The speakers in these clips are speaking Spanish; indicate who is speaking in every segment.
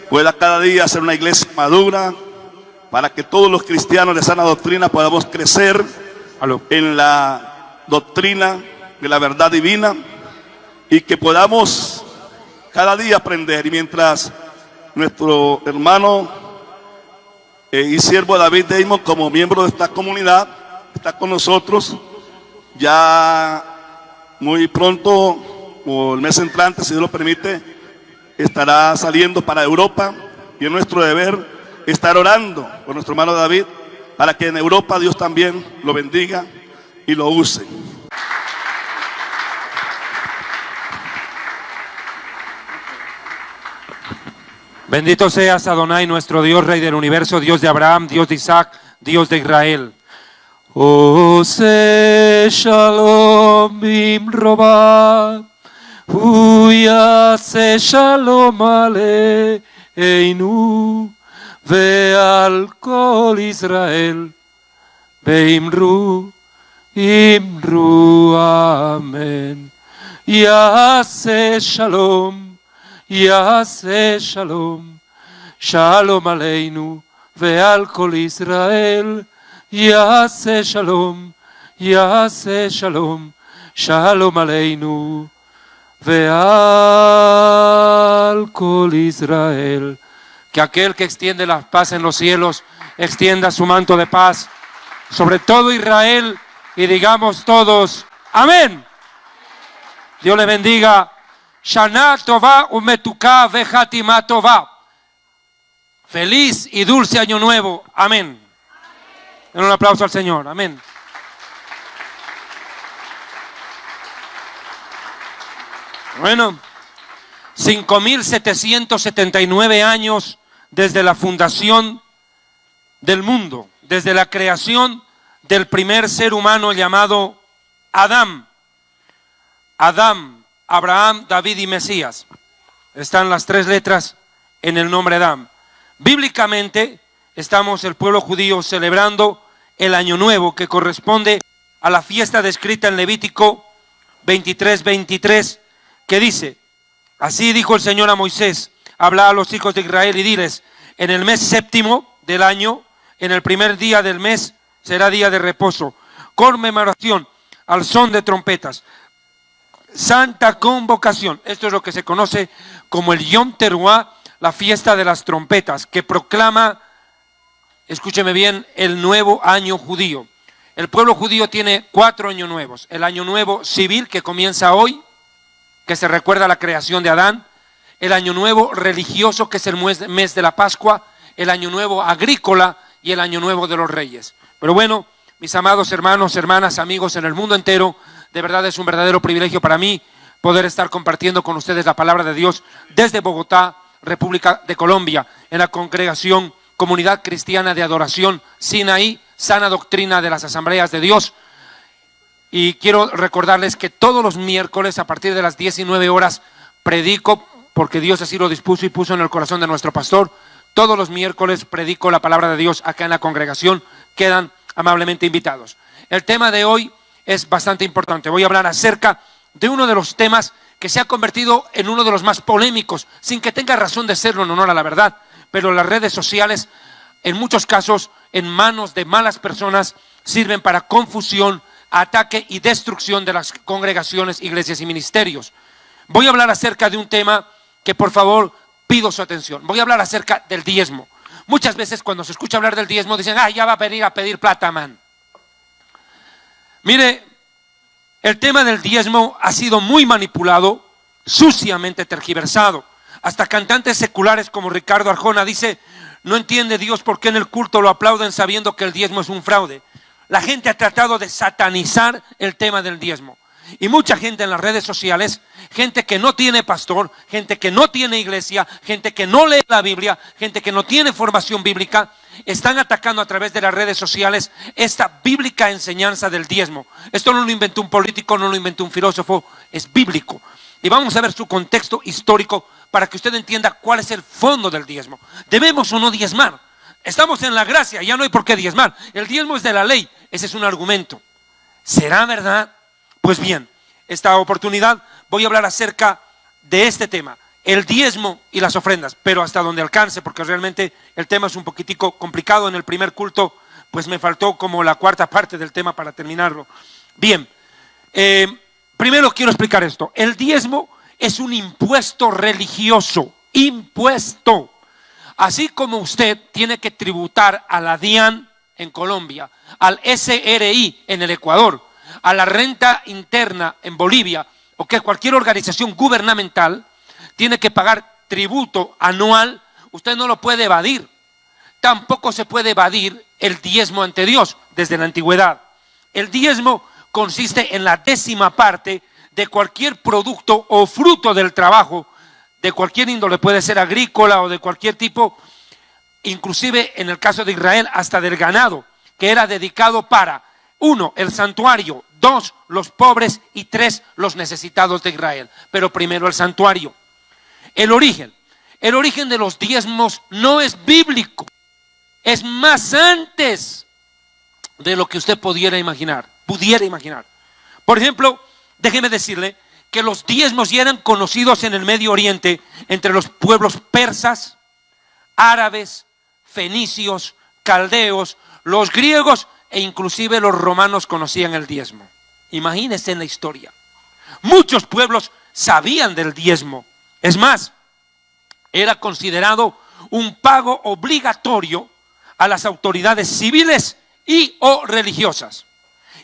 Speaker 1: pueda cada día ser una iglesia madura, para que todos los cristianos de sana doctrina podamos crecer en la doctrina de la verdad divina y que podamos cada día aprender. Y mientras nuestro hermano y siervo David Damon, como miembro de esta comunidad, está con nosotros, ya muy pronto, o el mes entrante, si Dios lo permite, estará saliendo para Europa, y es nuestro deber estar orando por nuestro hermano David, para que en Europa Dios también lo bendiga y lo use.
Speaker 2: Bendito seas, Adonai, nuestro Dios, Rey del universo, Dios de Abraham, Dios de Isaac, Dios de Israel. Ose shalom bimroba, uyase shalom aleinu, ve'al kol Israel, ve'imru, imru, amen. Yase shalom, Yase shalom, shalom aleinu, ve'al kol Israel. Yase shalom, Yase shalom, shalom aleinu, ve'al kol Israel. Que aquel que extiende la paz en los cielos extienda su manto de paz sobre todo Israel y digamos todos, amén. Dios le bendiga. Shana Tova umetuka vejatima tova. Feliz y dulce año nuevo. Amén. Den un aplauso al Señor. Amén. Bueno, 5.779 años desde la fundación del mundo, desde la creación del primer ser humano llamado Adán. Adán, Abraham, David y Mesías. Están las tres letras en el nombre Adán. Bíblicamente estamos el pueblo judío celebrando el año nuevo, que corresponde a la fiesta descrita en Levítico 23:23, que dice: así dijo el Señor a Moisés, habla a los hijos de Israel y diles, en el mes séptimo del año, en el primer día del mes, será día de reposo, conmemoración al son de trompetas, santa convocación. Esto es lo que se conoce como el Yom Teruah, la fiesta de las trompetas, que proclama, escúcheme bien, el nuevo año judío. El pueblo judío tiene 4 años nuevos. El año nuevo civil, que comienza hoy, que se recuerda la creación de Adán. El año nuevo religioso, que es el mes de la Pascua. El año nuevo agrícola y el año nuevo de los reyes. Pero bueno, mis amados hermanos, hermanas, amigos en el mundo entero, de verdad es un verdadero privilegio para mí poder estar compartiendo con ustedes la palabra de Dios desde Bogotá, República de Colombia, en la congregación Comunidad Cristiana de Adoración Sinaí, Sana Doctrina de las Asambleas de Dios. Y quiero recordarles que todos los miércoles a partir de las 19 horas predico, porque Dios así lo dispuso y puso en el corazón de nuestro pastor. Todos los miércoles predico la palabra de Dios acá en la congregación. Quedan amablemente invitados. El tema de hoy es bastante importante. Voy a hablar acerca de uno de los temas que se ha convertido en uno de los más polémicos, sin que tenga razón de serlo en honor a la verdad. Pero las redes sociales, en muchos casos, en manos de malas personas, sirven para confusión, ataque y destrucción de las congregaciones, iglesias y ministerios. Voy a hablar acerca de un tema que, por favor, pido su atención. Voy a hablar acerca del diezmo. Muchas veces cuando se escucha hablar del diezmo dicen, ya va a venir a pedir plata, man. Mire, el tema del diezmo ha sido muy manipulado, suciamente tergiversado. Hasta cantantes seculares como Ricardo Arjona dice, no entiende Dios por qué en el culto lo aplauden sabiendo que el diezmo es un fraude. La gente ha tratado de satanizar el tema del diezmo. Y mucha gente en las redes sociales, gente que no tiene pastor, gente que no tiene iglesia, gente que no lee la Biblia, gente que no tiene formación bíblica, están atacando a través de las redes sociales esta bíblica enseñanza del diezmo. Esto no lo inventó un político, no lo inventó un filósofo, es bíblico. Y vamos a ver su contexto histórico para que usted entienda cuál es el fondo del diezmo. ¿Debemos o no diezmar? Estamos en la gracia, ya no hay por qué diezmar. El diezmo es de la ley, ese es un argumento. ¿Será verdad? Pues bien, esta oportunidad voy a hablar acerca de este tema, el diezmo y las ofrendas, pero hasta donde alcance, porque realmente el tema es un poquitico complicado. En el primer culto pues me faltó como la cuarta parte del tema para terminarlo. Bien, primero quiero explicar esto. El diezmo es un impuesto religioso, impuesto. Así como usted tiene que tributar a la DIAN en Colombia, al SRI en el Ecuador, a la renta interna en Bolivia, o que cualquier organización gubernamental tiene que pagar tributo anual, usted no lo puede evadir. Tampoco se puede evadir el diezmo ante Dios desde la antigüedad. El diezmo consiste en la 10ª parte de cualquier producto o fruto del trabajo, de cualquier índole, puede ser agrícola o de cualquier tipo, inclusive en el caso de Israel hasta del ganado, que era dedicado para 1, el santuario, 2, los pobres y 3, los necesitados de Israel. Pero primero el santuario. El origen de los diezmos no es bíblico, es más antes de lo que usted pudiera imaginar. Por ejemplo, déjeme decirle que los diezmos ya eran conocidos en el Medio Oriente entre los pueblos persas, árabes, fenicios, caldeos, los griegos e inclusive los romanos conocían el diezmo. Imagínense en la historia. Muchos pueblos sabían del diezmo. Es más, era considerado un pago obligatorio a las autoridades civiles y o religiosas.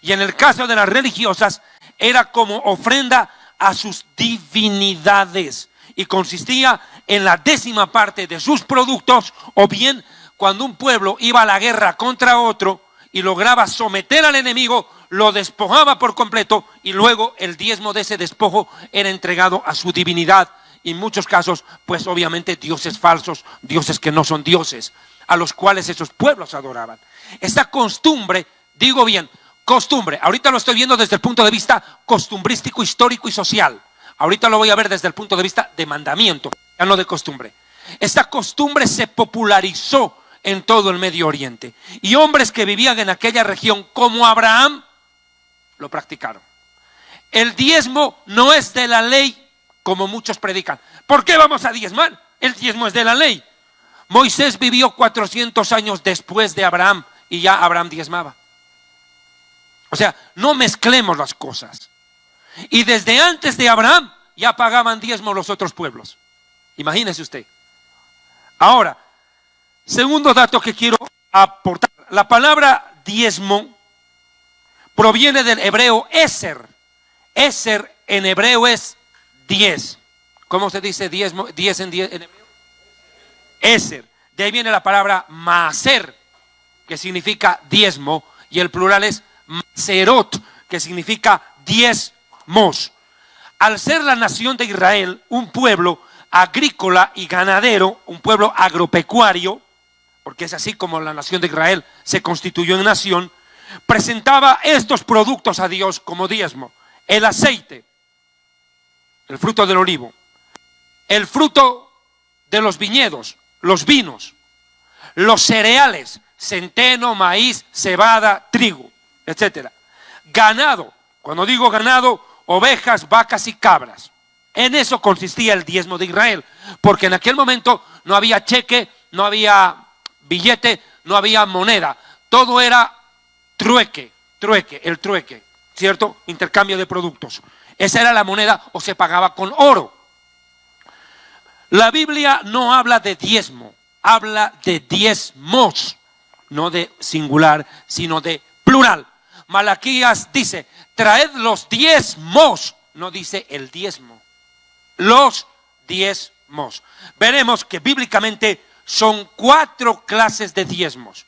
Speaker 2: Y en el caso de las religiosas, era como ofrenda a sus divinidades y consistía en la 10ª parte de sus productos, o bien cuando un pueblo iba a la guerra contra otro y lograba someter al enemigo, lo despojaba por completo y luego el diezmo de ese despojo era entregado a su divinidad. Y en muchos casos, pues obviamente dioses falsos, dioses que no son dioses, a los cuales esos pueblos adoraban. Esta costumbre, digo bien, costumbre, ahorita lo estoy viendo desde el punto de vista costumbrístico, histórico y social. Ahorita lo voy a ver desde el punto de vista de mandamiento, ya no de costumbre. Esta costumbre se popularizó en todo el Medio Oriente. Y hombres que vivían en aquella región, como Abraham, lo practicaron. El diezmo no es de la ley, como muchos predican. ¿Por qué vamos a diezmar? El diezmo es de la ley. Moisés vivió 400 años después de Abraham y ya Abraham diezmaba. O sea, no mezclemos las cosas. Y desde antes de Abraham ya pagaban diezmo los otros pueblos. Imagínese usted. Ahora, segundo dato que quiero aportar. La palabra diezmo proviene del hebreo eser. Eser en hebreo es 10. ¿Cómo se dice diezmo? 10 en hebreo. Eser. De ahí viene la palabra maaser, que significa diezmo, y el plural es maserot, que significa diezmos. Al ser la nación de Israel un pueblo agrícola y ganadero, un pueblo agropecuario, porque es así como la nación de Israel se constituyó en nación, presentaba estos productos a Dios como diezmo: el aceite, el fruto del olivo, el fruto de los viñedos, los vinos, los cereales, centeno, maíz, cebada, trigo, etcétera. Ganado, cuando digo ganado, ovejas, vacas y cabras. En eso consistía el diezmo de Israel, porque en aquel momento no había cheque, no había billete, no había moneda, todo era trueque, el trueque, ¿cierto? Intercambio de productos. Esa era la moneda, o se pagaba con oro. La Biblia no habla de diezmo, habla de diezmos, no de singular, sino de plural. Malaquías dice: traed los diezmos, no dice el diezmo, los diezmos. Veremos que bíblicamente son 4 clases de diezmos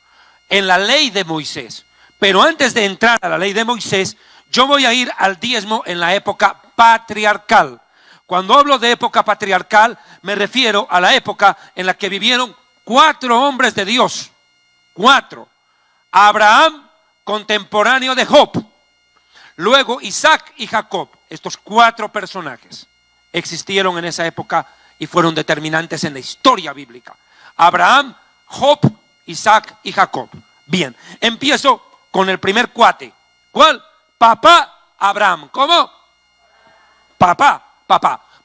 Speaker 2: en la ley de Moisés. Pero antes de entrar a la ley de Moisés, yo voy a ir al diezmo en la época patriarcal. Cuando hablo de época patriarcal, me refiero a la época en la que vivieron 4 hombres de Dios. 4. Abraham, contemporáneo de Job. Luego Isaac y Jacob. Estos 4 personajes existieron en esa época y fueron determinantes en la historia bíblica. Abraham, Job, Isaac y Jacob. Bien, empiezo con el primer cuate. ¿Cuál? Papá Abraham. ¿Cómo? Papá.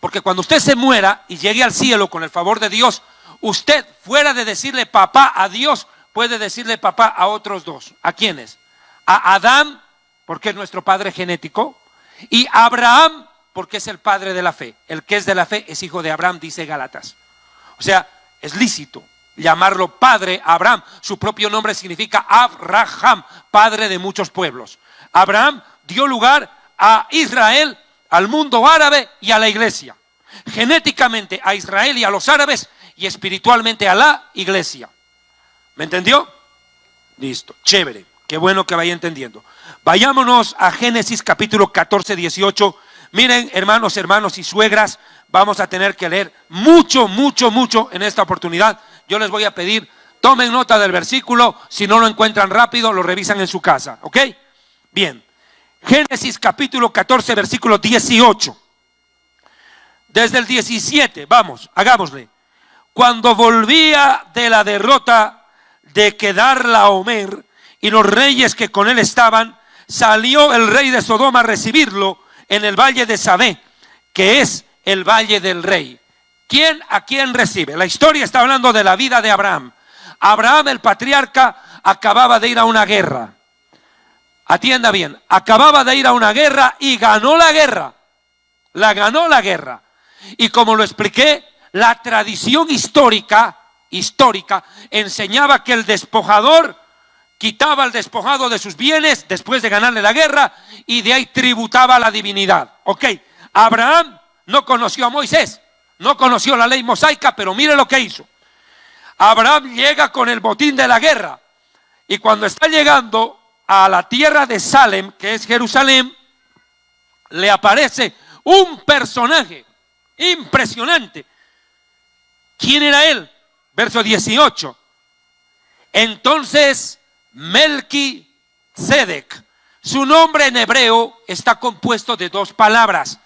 Speaker 2: Porque cuando usted se muera y llegue al cielo con el favor de Dios, usted, fuera de decirle papá a Dios, puede decirle papá a otros dos. ¿A quiénes? A Adán, porque es nuestro padre genético, y a Abraham, porque es el padre de la fe. El que es de la fe es hijo de Abraham, dice Gálatas. O sea, es lícito llamarlo padre a Abraham. Su propio nombre significa Abraham, padre de muchos pueblos. Abraham dio lugar a Israel, al mundo árabe y a la iglesia. Genéticamente a Israel y a los árabes, y espiritualmente a la iglesia. ¿Me entendió? Listo, chévere, qué bueno que vaya entendiendo. Vayámonos a Génesis capítulo 14, 18. Miren, hermanos y suegras, vamos a tener que leer mucho en esta oportunidad. Yo les voy a pedir, tomen nota del versículo, si no lo encuentran rápido, lo revisan en su casa, ¿ok? Bien, Génesis capítulo 14, versículo 18. Desde el 17, vamos, hagámosle. Cuando volvía de la derrota de Quedarlaomer y los reyes que con él estaban, salió el rey de Sodoma a recibirlo en el valle de Sabé, que es el valle del rey. ¿Quién a quién recibe? La historia está hablando de la vida de Abraham. Abraham, el patriarca, acababa de ir a una guerra. Atienda bien, acababa de ir a una guerra y ganó la guerra. Ganó la guerra. Y como lo expliqué, la tradición histórica enseñaba que el despojador quitaba al despojado de sus bienes después de ganarle la guerra y de ahí tributaba a la divinidad. Ok, Abraham no conoció a Moisés, no conoció la ley mosaica, pero mire lo que hizo. Abraham llega con el botín de la guerra y cuando está llegando a la tierra de Salem, que es Jerusalén, le aparece un personaje impresionante. ¿Quién era él? Verso 18. Entonces Melquisedec, su nombre en hebreo está compuesto de dos palabras.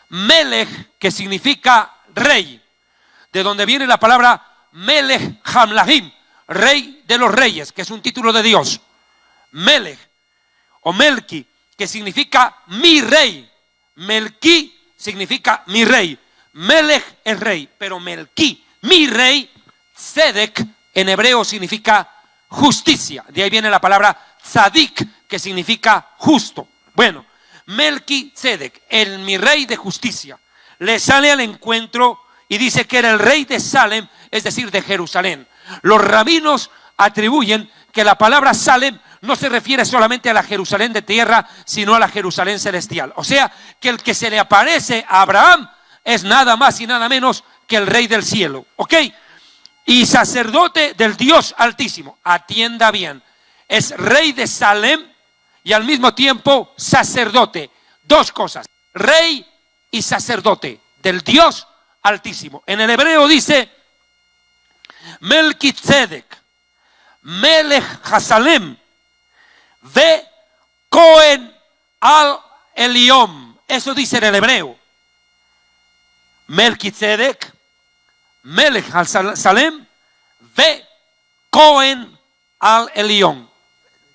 Speaker 2: Melech, que significa rey, de donde viene la palabra Melech Hamlahim, rey de los reyes, que es un título de Dios. Melech o Melqui, que significa mi rey. Melqui significa mi rey. Melech es rey, pero Melqui, mi rey. Sedec en hebreo significa justicia. De ahí viene la palabra tzadik, que significa justo. Bueno, Melquisedec, el mi rey de justicia, le sale al encuentro y dice que era el rey de Salem, es decir, de Jerusalén. Los rabinos atribuyen que la palabra Salem no se refiere solamente a la Jerusalén de tierra, sino a la Jerusalén celestial. O sea, que el que se le aparece a Abraham es nada más y nada menos que el rey del cielo. ¿Ok? Y sacerdote del Dios Altísimo. Atienda bien. Es rey de Salem y al mismo tiempo sacerdote. Dos cosas. Rey y sacerdote del Dios Altísimo. En el hebreo dice Melquisedec, Melech Hasalem, Ve Cohen al Eliom. Eso dice en el hebreo. Melquisedec, Melech Salem, Ve Cohen al Elión,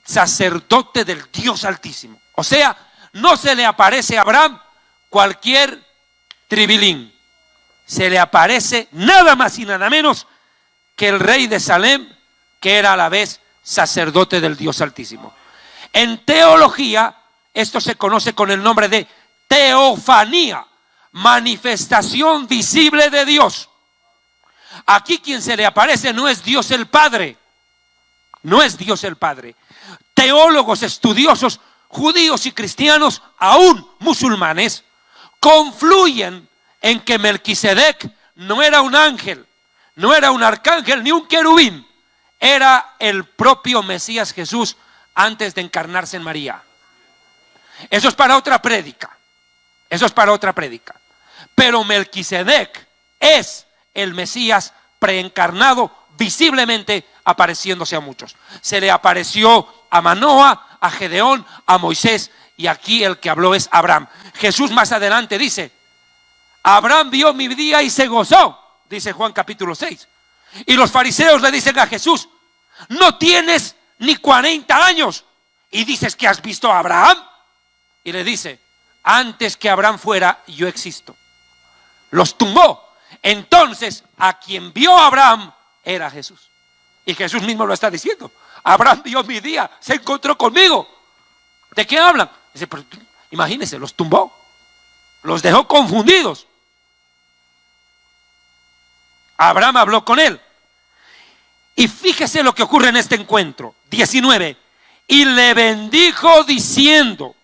Speaker 2: sacerdote del Dios Altísimo. O sea, no se le aparece a Abraham cualquier tribilín. Se le aparece nada más y nada menos que el rey de Salem, que era a la vez sacerdote del Dios Altísimo. En teología, esto se conoce con el nombre de teofanía, manifestación visible de Dios. Aquí quien se le aparece no es Dios el Padre, no es Dios el Padre. Teólogos, estudiosos, judíos y cristianos, aún musulmanes, confluyen en que Melquisedec no era un ángel, no era un arcángel ni un querubín, era el propio Mesías Jesús antes de encarnarse en María. Eso es para otra prédica, eso es para otra prédica. Pero Melquisedec es el Mesías preencarnado, visiblemente apareciéndose a muchos. Se le apareció a Manoa, a Gedeón, a Moisés, y aquí el que habló es Abraham. Jesús más adelante dice, Abraham vio mi día y se gozó, dice Juan capítulo 6. Y los fariseos le dicen a Jesús, no tienes ni 40 años y dices que has visto a Abraham. Y le dice, antes que Abraham fuera, yo existo. los tumbó. Entonces, a quien vio Abraham era Jesús. Y Jesús mismo lo está diciendo. Abraham vio mi día, se encontró conmigo. ¿De qué hablan? Dice, pero imagínense, los tumbó, los dejó confundidos. Abraham habló con él. Y fíjese lo que ocurre en este encuentro. 19. Y le bendijo diciendo: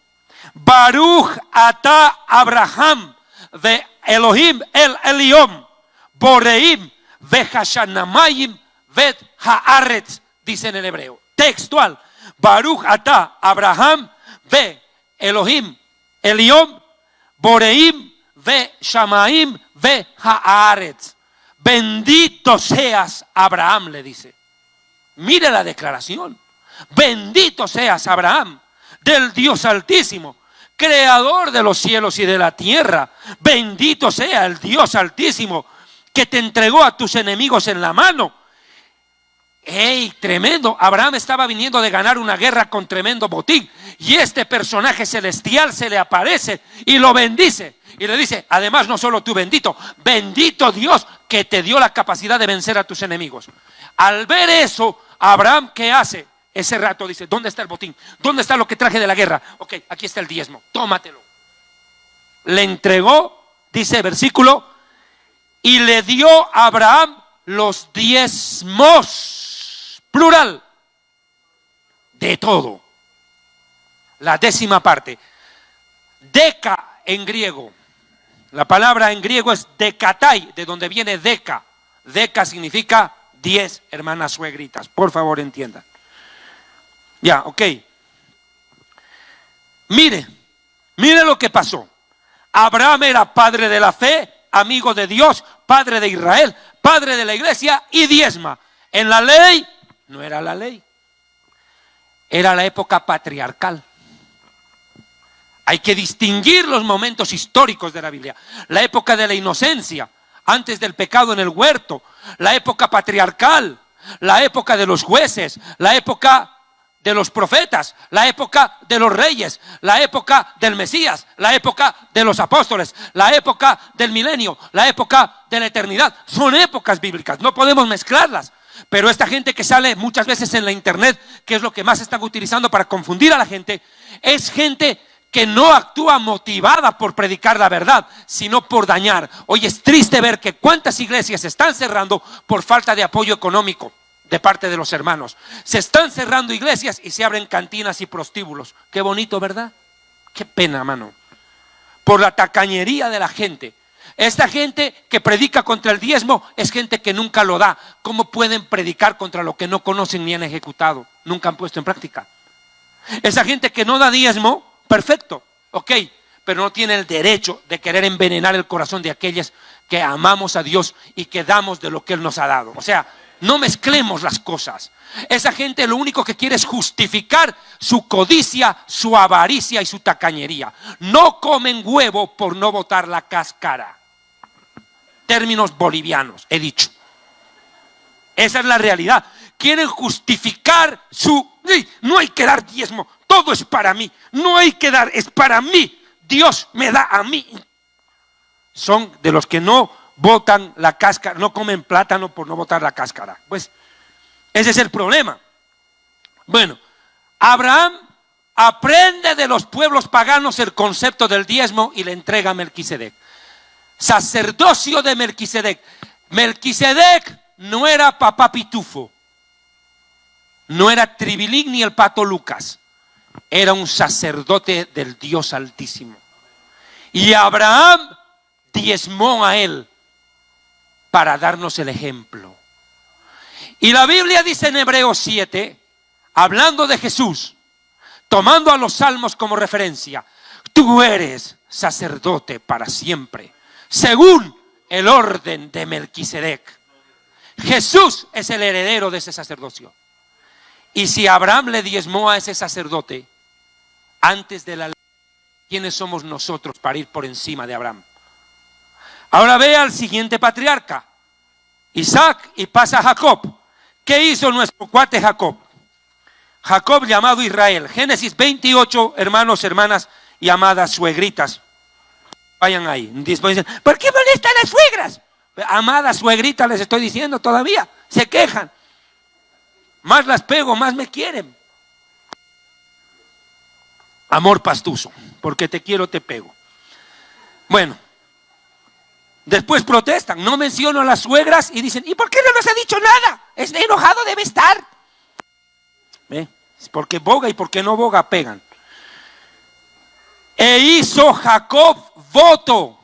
Speaker 2: Baruch atah Abraham de Elohim el Eliom Boreim vehashanamayim vet haaretz, dice en el hebreo textual. Baruch atah Abraham ve Elohim Eliom Boreim ve Shamaim ve haaretz. Bendito seas Abraham, le dice. Mire la declaración. Bendito seas Abraham, del Dios Altísimo, creador de los cielos y de la tierra. Bendito sea el Dios Altísimo, que te entregó a tus enemigos en la mano. ¡Ey, tremendo! Abraham estaba viniendo de ganar una guerra con tremendo botín, y este personaje celestial se le aparece y lo bendice. Y le dice, además no solo tú bendito, bendito Dios que te dio la capacidad de vencer a tus enemigos. Al ver eso, Abraham, ¿qué hace? Ese rato dice, ¿dónde está el botín? ¿Dónde está lo que traje de la guerra? Ok, aquí está el diezmo, tómatelo. Le entregó, dice versículo, y le dio a Abraham los diezmos, plural, de todo. La 10ª parte. Deca en griego. La palabra en griego es dekatai, de donde viene deca. Deca significa 10, hermanas suegritas. Por favor, entiendan. Ya, ok. Mire lo que pasó. Abraham era padre de la fe, amigo de Dios, padre de Israel, padre de la iglesia y diezma. En la ley, no era la ley. Era la época patriarcal. Hay que distinguir los momentos históricos de la Biblia. La época de la inocencia, antes del pecado en el huerto. La época patriarcal, la época de los jueces, la época de los profetas, la época de los reyes, la época del Mesías, la época de los apóstoles, la época del milenio, la época de la eternidad. Son épocas bíblicas, no podemos mezclarlas. Pero esta gente que sale muchas veces en la internet, que es lo que más están utilizando para confundir a la gente, es gente que no actúa motivada por predicar la verdad, sino por dañar. Hoy es triste ver que cuántas iglesias se están cerrando por falta de apoyo económico de parte de los hermanos. Se están cerrando iglesias y se abren cantinas y prostíbulos. Qué bonito, ¿verdad? Qué pena, mano. Por la tacañería de la gente. Esta gente que predica contra el diezmo es gente que nunca lo da. ¿Cómo pueden predicar contra lo que no conocen ni han ejecutado? Nunca han puesto en práctica. Esa gente que no da diezmo, perfecto, ok, pero no tiene el derecho de querer envenenar el corazón de aquellos que amamos a Dios y que damos de lo que Él nos ha dado. O sea, no mezclemos las cosas. Esa gente lo único que quiere es justificar su codicia, su avaricia y su tacañería. No comen huevo por no botar la cáscara. Términos bolivianos, he dicho. Esa es la realidad. Quieren justificar no hay que dar diezmo, todo es para mí. No hay que dar, es para mí. Dios me da a mí. Son de los que no botan la cáscara, no comen plátano por no botar la cáscara. Pues ese es el problema. Bueno, Abraham aprende de los pueblos paganos el concepto del diezmo y le entrega a Melquisedec. Sacerdocio de Melquisedec. Melquisedec no era papá pitufo, no era Tribilín ni el pato Lucas, era un sacerdote del Dios Altísimo. Y Abraham diezmó a él para darnos el ejemplo. Y la Biblia dice en Hebreos 7, hablando de Jesús, tomando a los salmos como referencia, tú eres sacerdote para siempre, según el orden de Melquisedec. Jesús es el heredero de ese sacerdocio. Y si Abraham le diezmó a ese sacerdote antes de la ley, ¿quiénes somos nosotros para ir por encima de Abraham? Ahora ve al siguiente patriarca, Isaac, y pasa a Jacob. ¿Qué hizo nuestro cuate Jacob? Jacob llamado Israel. Génesis 28, hermanos, hermanas y amadas suegritas. Vayan ahí. Después dicen, ¿por qué molestan las suegras? Amadas suegritas les estoy diciendo todavía. Se quejan. Más las pego, más me quieren. Amor pastuso. Porque te quiero, te pego. Bueno. Después protestan. No menciono a las suegras y dicen, ¿y por qué no nos ha dicho nada? Es enojado debe estar. ¿Ve? Porque boga y porque no boga pegan. E hizo Jacob voto.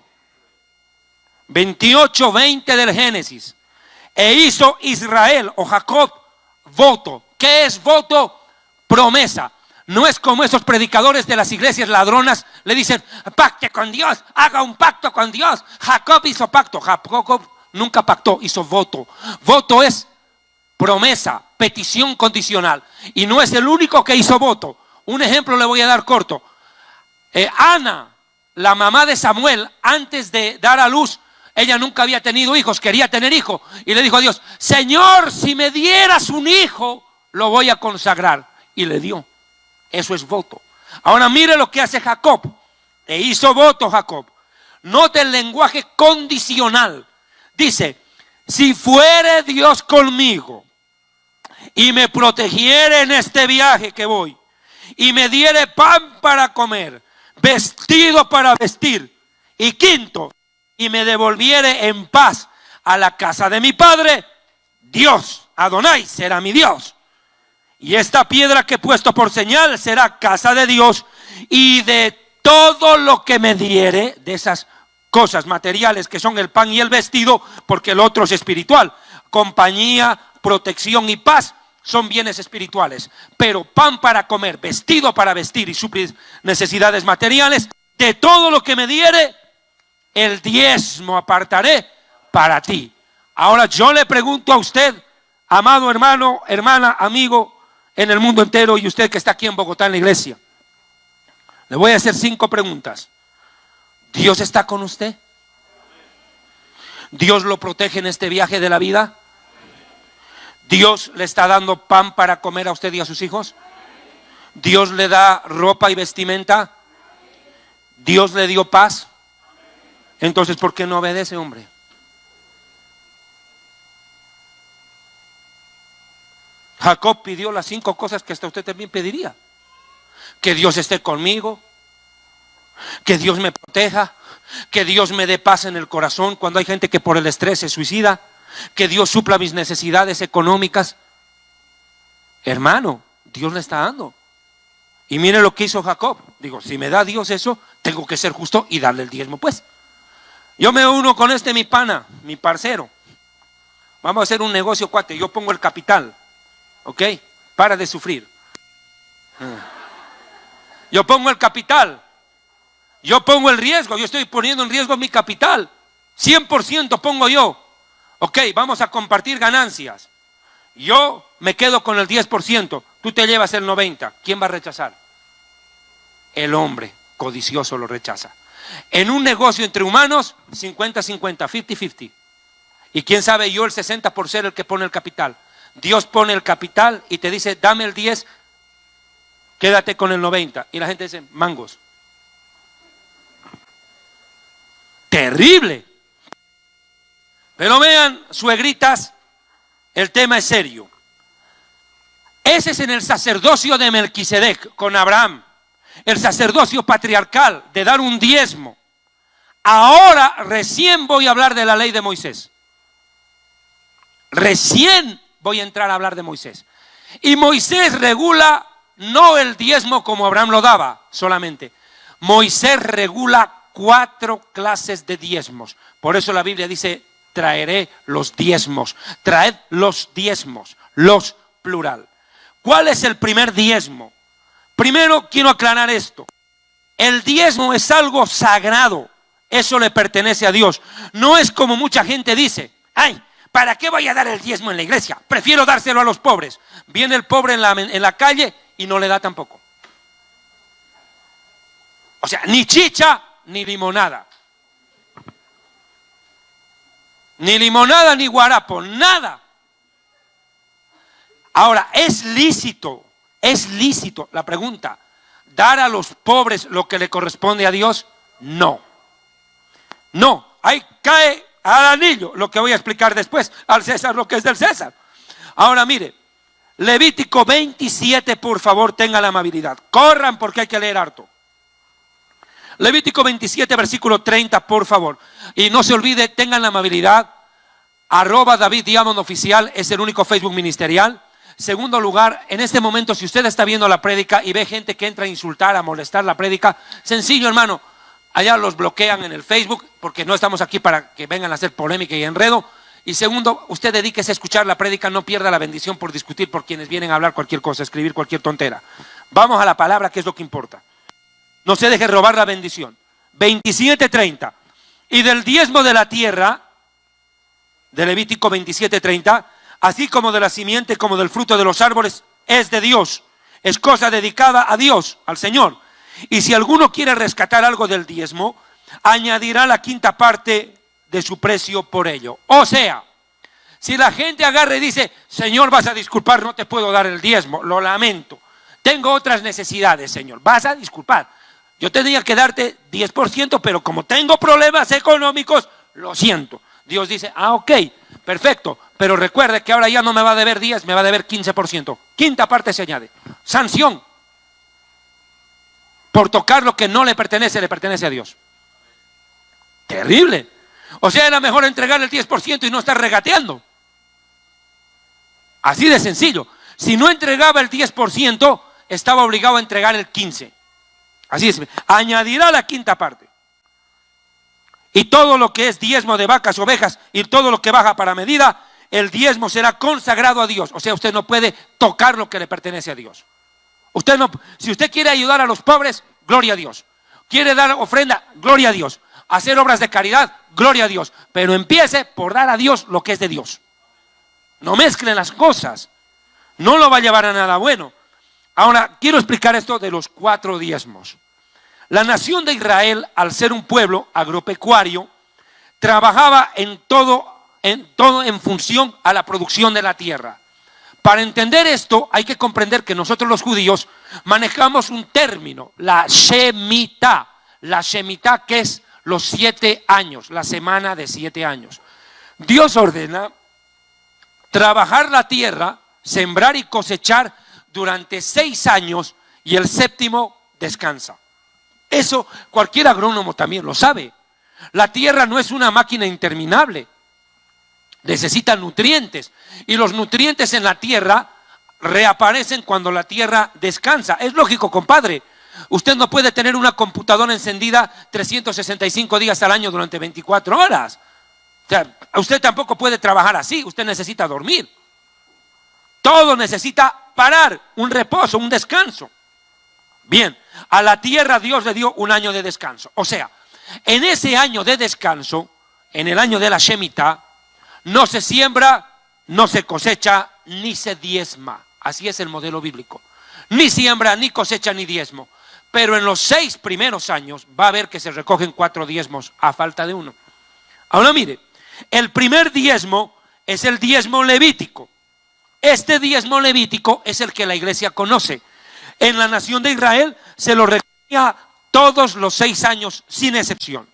Speaker 2: 28:20 del Génesis. E hizo Israel o Jacob voto. ¿Qué es voto? Promesa. No es como esos predicadores de las iglesias ladronas le dicen, pacte con Dios, haga un pacto con Dios. Jacob hizo pacto. Jacob nunca pactó, hizo voto. Voto es promesa, petición condicional. Y no es el único que hizo voto. Un ejemplo le voy a dar corto. Ana, la mamá de Samuel, antes de dar a luz, ella nunca había tenido hijos, quería tener hijo. Y le dijo a Dios, Señor, si me dieras un hijo, lo voy a consagrar. Y le dio. Eso es voto. Ahora mire lo que hace Jacob. E hizo voto Jacob. Note el lenguaje condicional. Dice, si fuere Dios conmigo y me protegiere en este viaje que voy y me diere pan para comer, vestido para vestir, y quinto, y me devolviere en paz a la casa de mi padre, Dios, Adonai, será mi Dios. Y esta piedra que he puesto por señal será casa de Dios, y de todo lo que me diere, de esas cosas materiales que son el pan y el vestido, porque el otro es espiritual, compañía, protección y paz son bienes espirituales, pero pan para comer, vestido para vestir y suplir necesidades materiales, de todo lo que me diere, el diezmo apartaré para ti. Ahora yo le pregunto a usted, amado hermano, hermana, amigo en el mundo entero, y usted que está aquí en Bogotá en la iglesia, le voy a hacer 5 preguntas. ¿Dios está con usted? ¿Dios lo protege en este viaje de la vida? ¿Dios le está dando pan para comer a usted y a sus hijos? ¿Dios le da ropa y vestimenta? ¿Dios le dio paz? Entonces, ¿por qué no obedece, hombre? Jacob pidió las 5 cosas que hasta usted también pediría. Que Dios esté conmigo, que Dios me proteja, que Dios me dé paz en el corazón cuando hay gente que por el estrés se suicida, que Dios supla mis necesidades económicas. Hermano, Dios le está dando. Y mire lo que hizo Jacob. Digo, si me da Dios eso, tengo que ser justo y darle el diezmo, pues. Yo me uno con mi pana, mi parcero. Vamos a hacer un negocio, cuate. Yo pongo el capital, ¿ok? Para de sufrir. Yo pongo el capital. Yo pongo el riesgo. Yo estoy poniendo en riesgo mi capital. 100% pongo yo. Ok, vamos a compartir ganancias. Yo me quedo con el 10%. Tú te llevas el 90%. ¿Quién va a rechazar? El hombre codicioso lo rechaza. En un negocio entre humanos, 50-50, 50-50. Y quién sabe, yo el 60 por ser el que pone el capital. Dios pone el capital y te dice, dame el 10, quédate con el 90. Y la gente dice, mangos. Terrible. Pero vean, suegritas, el tema es serio. Ese es en el sacerdocio de Melquisedec con Abraham. El sacerdocio patriarcal de dar un diezmo. Ahora recién voy a hablar de la ley de Moisés. Recién voy a entrar a hablar de Moisés. Y Moisés regula no el diezmo como Abraham lo daba solamente. Moisés regula 4 clases de diezmos. Por eso la Biblia dice, traeré los diezmos. Traed los diezmos, los plural. ¿Cuál es el primer diezmo? Primero quiero aclarar esto. El diezmo es algo sagrado. Eso le pertenece a Dios. No es como mucha gente dice, ay, ¿para qué voy a dar el diezmo en la iglesia? Prefiero dárselo a los pobres. Viene el pobre en la calle y no le da tampoco. O sea, ni chicha ni limonada. Ni limonada ni guarapo, nada. Ahora, ¿es lícito? La pregunta, ¿dar a los pobres lo que le corresponde a Dios? No. No, ahí cae al anillo, lo que voy a explicar después, al César lo que es del César. Ahora mire, Levítico 27, por favor, tengan la amabilidad. Corran porque hay que leer harto. Levítico 27, versículo 30, por favor. Y no se olvide, tengan la amabilidad. @David Diamond Oficial es el único Facebook ministerial. Segundo lugar, en este momento, si usted está viendo la prédica y ve gente que entra a insultar, a molestar la prédica, sencillo, hermano, allá los bloquean en el Facebook, porque no estamos aquí para que vengan a hacer polémica y enredo. Y segundo, usted dedíquese a escuchar la prédica, no pierda la bendición por discutir por quienes vienen a hablar cualquier cosa, escribir cualquier tontera. Vamos a la palabra, que es lo que importa. No se deje robar la bendición. 27:30. Y del diezmo de la tierra, de Levítico 27:30, así como de la simiente como del fruto de los árboles, es de Dios. Es cosa dedicada a Dios, al Señor. Y si alguno quiere rescatar algo del diezmo, añadirá la quinta parte de su precio por ello. O sea, si la gente agarra y dice, Señor, vas a disculpar, no te puedo dar el diezmo, lo lamento, tengo otras necesidades, Señor, vas a disculpar. Yo tenía que darte 10%, pero como tengo problemas económicos, lo siento. Dios dice, ok, perfecto, pero recuerde que ahora ya no me va a deber 10, me va a deber 15%. Quinta parte se añade. Sanción. Por tocar lo que no le pertenece a Dios. Terrible. O sea, era mejor entregar el 10% y no estar regateando. Así de sencillo. Si no entregaba el 10%, estaba obligado a entregar el 15%. Así es. Añadirá la quinta parte. Y todo lo que es diezmo de vacas, ovejas y todo lo que baja para medida, el diezmo será consagrado a Dios. O sea, usted no puede tocar lo que le pertenece a Dios. Usted no, si usted quiere ayudar a los pobres, gloria a Dios. Quiere dar ofrenda, gloria a Dios. Hacer obras de caridad, gloria a Dios. Pero empiece por dar a Dios lo que es de Dios. No mezclen las cosas. No lo va a llevar a nada bueno. Ahora, quiero explicar esto de los 4 diezmos. La nación de Israel, al ser un pueblo agropecuario, trabajaba en todo en función a la producción de la tierra. Para entender esto, hay que comprender que nosotros los judíos manejamos un término, la Shemitah. La Shemitah, que es los 7 años, la semana de 7 años. Dios ordena trabajar la tierra, sembrar y cosechar durante 6 años y el 7º descansa. Eso cualquier agrónomo también lo sabe. La tierra no es una máquina interminable. Necesita nutrientes. Y los nutrientes en la tierra reaparecen cuando la tierra descansa. Es lógico, compadre. Usted no puede tener una computadora encendida 365 días al año durante 24 horas. O sea, usted tampoco puede trabajar así. Usted necesita dormir. Todo necesita parar, un reposo, un descanso. Bien, a la tierra Dios le dio un año de descanso. O sea, en ese año de descanso, en el año de la Shemitah, no se siembra, no se cosecha, ni se diezma. Así es el modelo bíblico. Ni siembra, ni cosecha, ni diezmo. Pero en los 6 primeros años va a ver que se recogen 4 diezmos a falta de 1. Ahora mire, el primer diezmo es el diezmo levítico. Este diezmo levítico es el que la iglesia conoce. En la nación de Israel se lo recogía todos los 6 años sin excepción.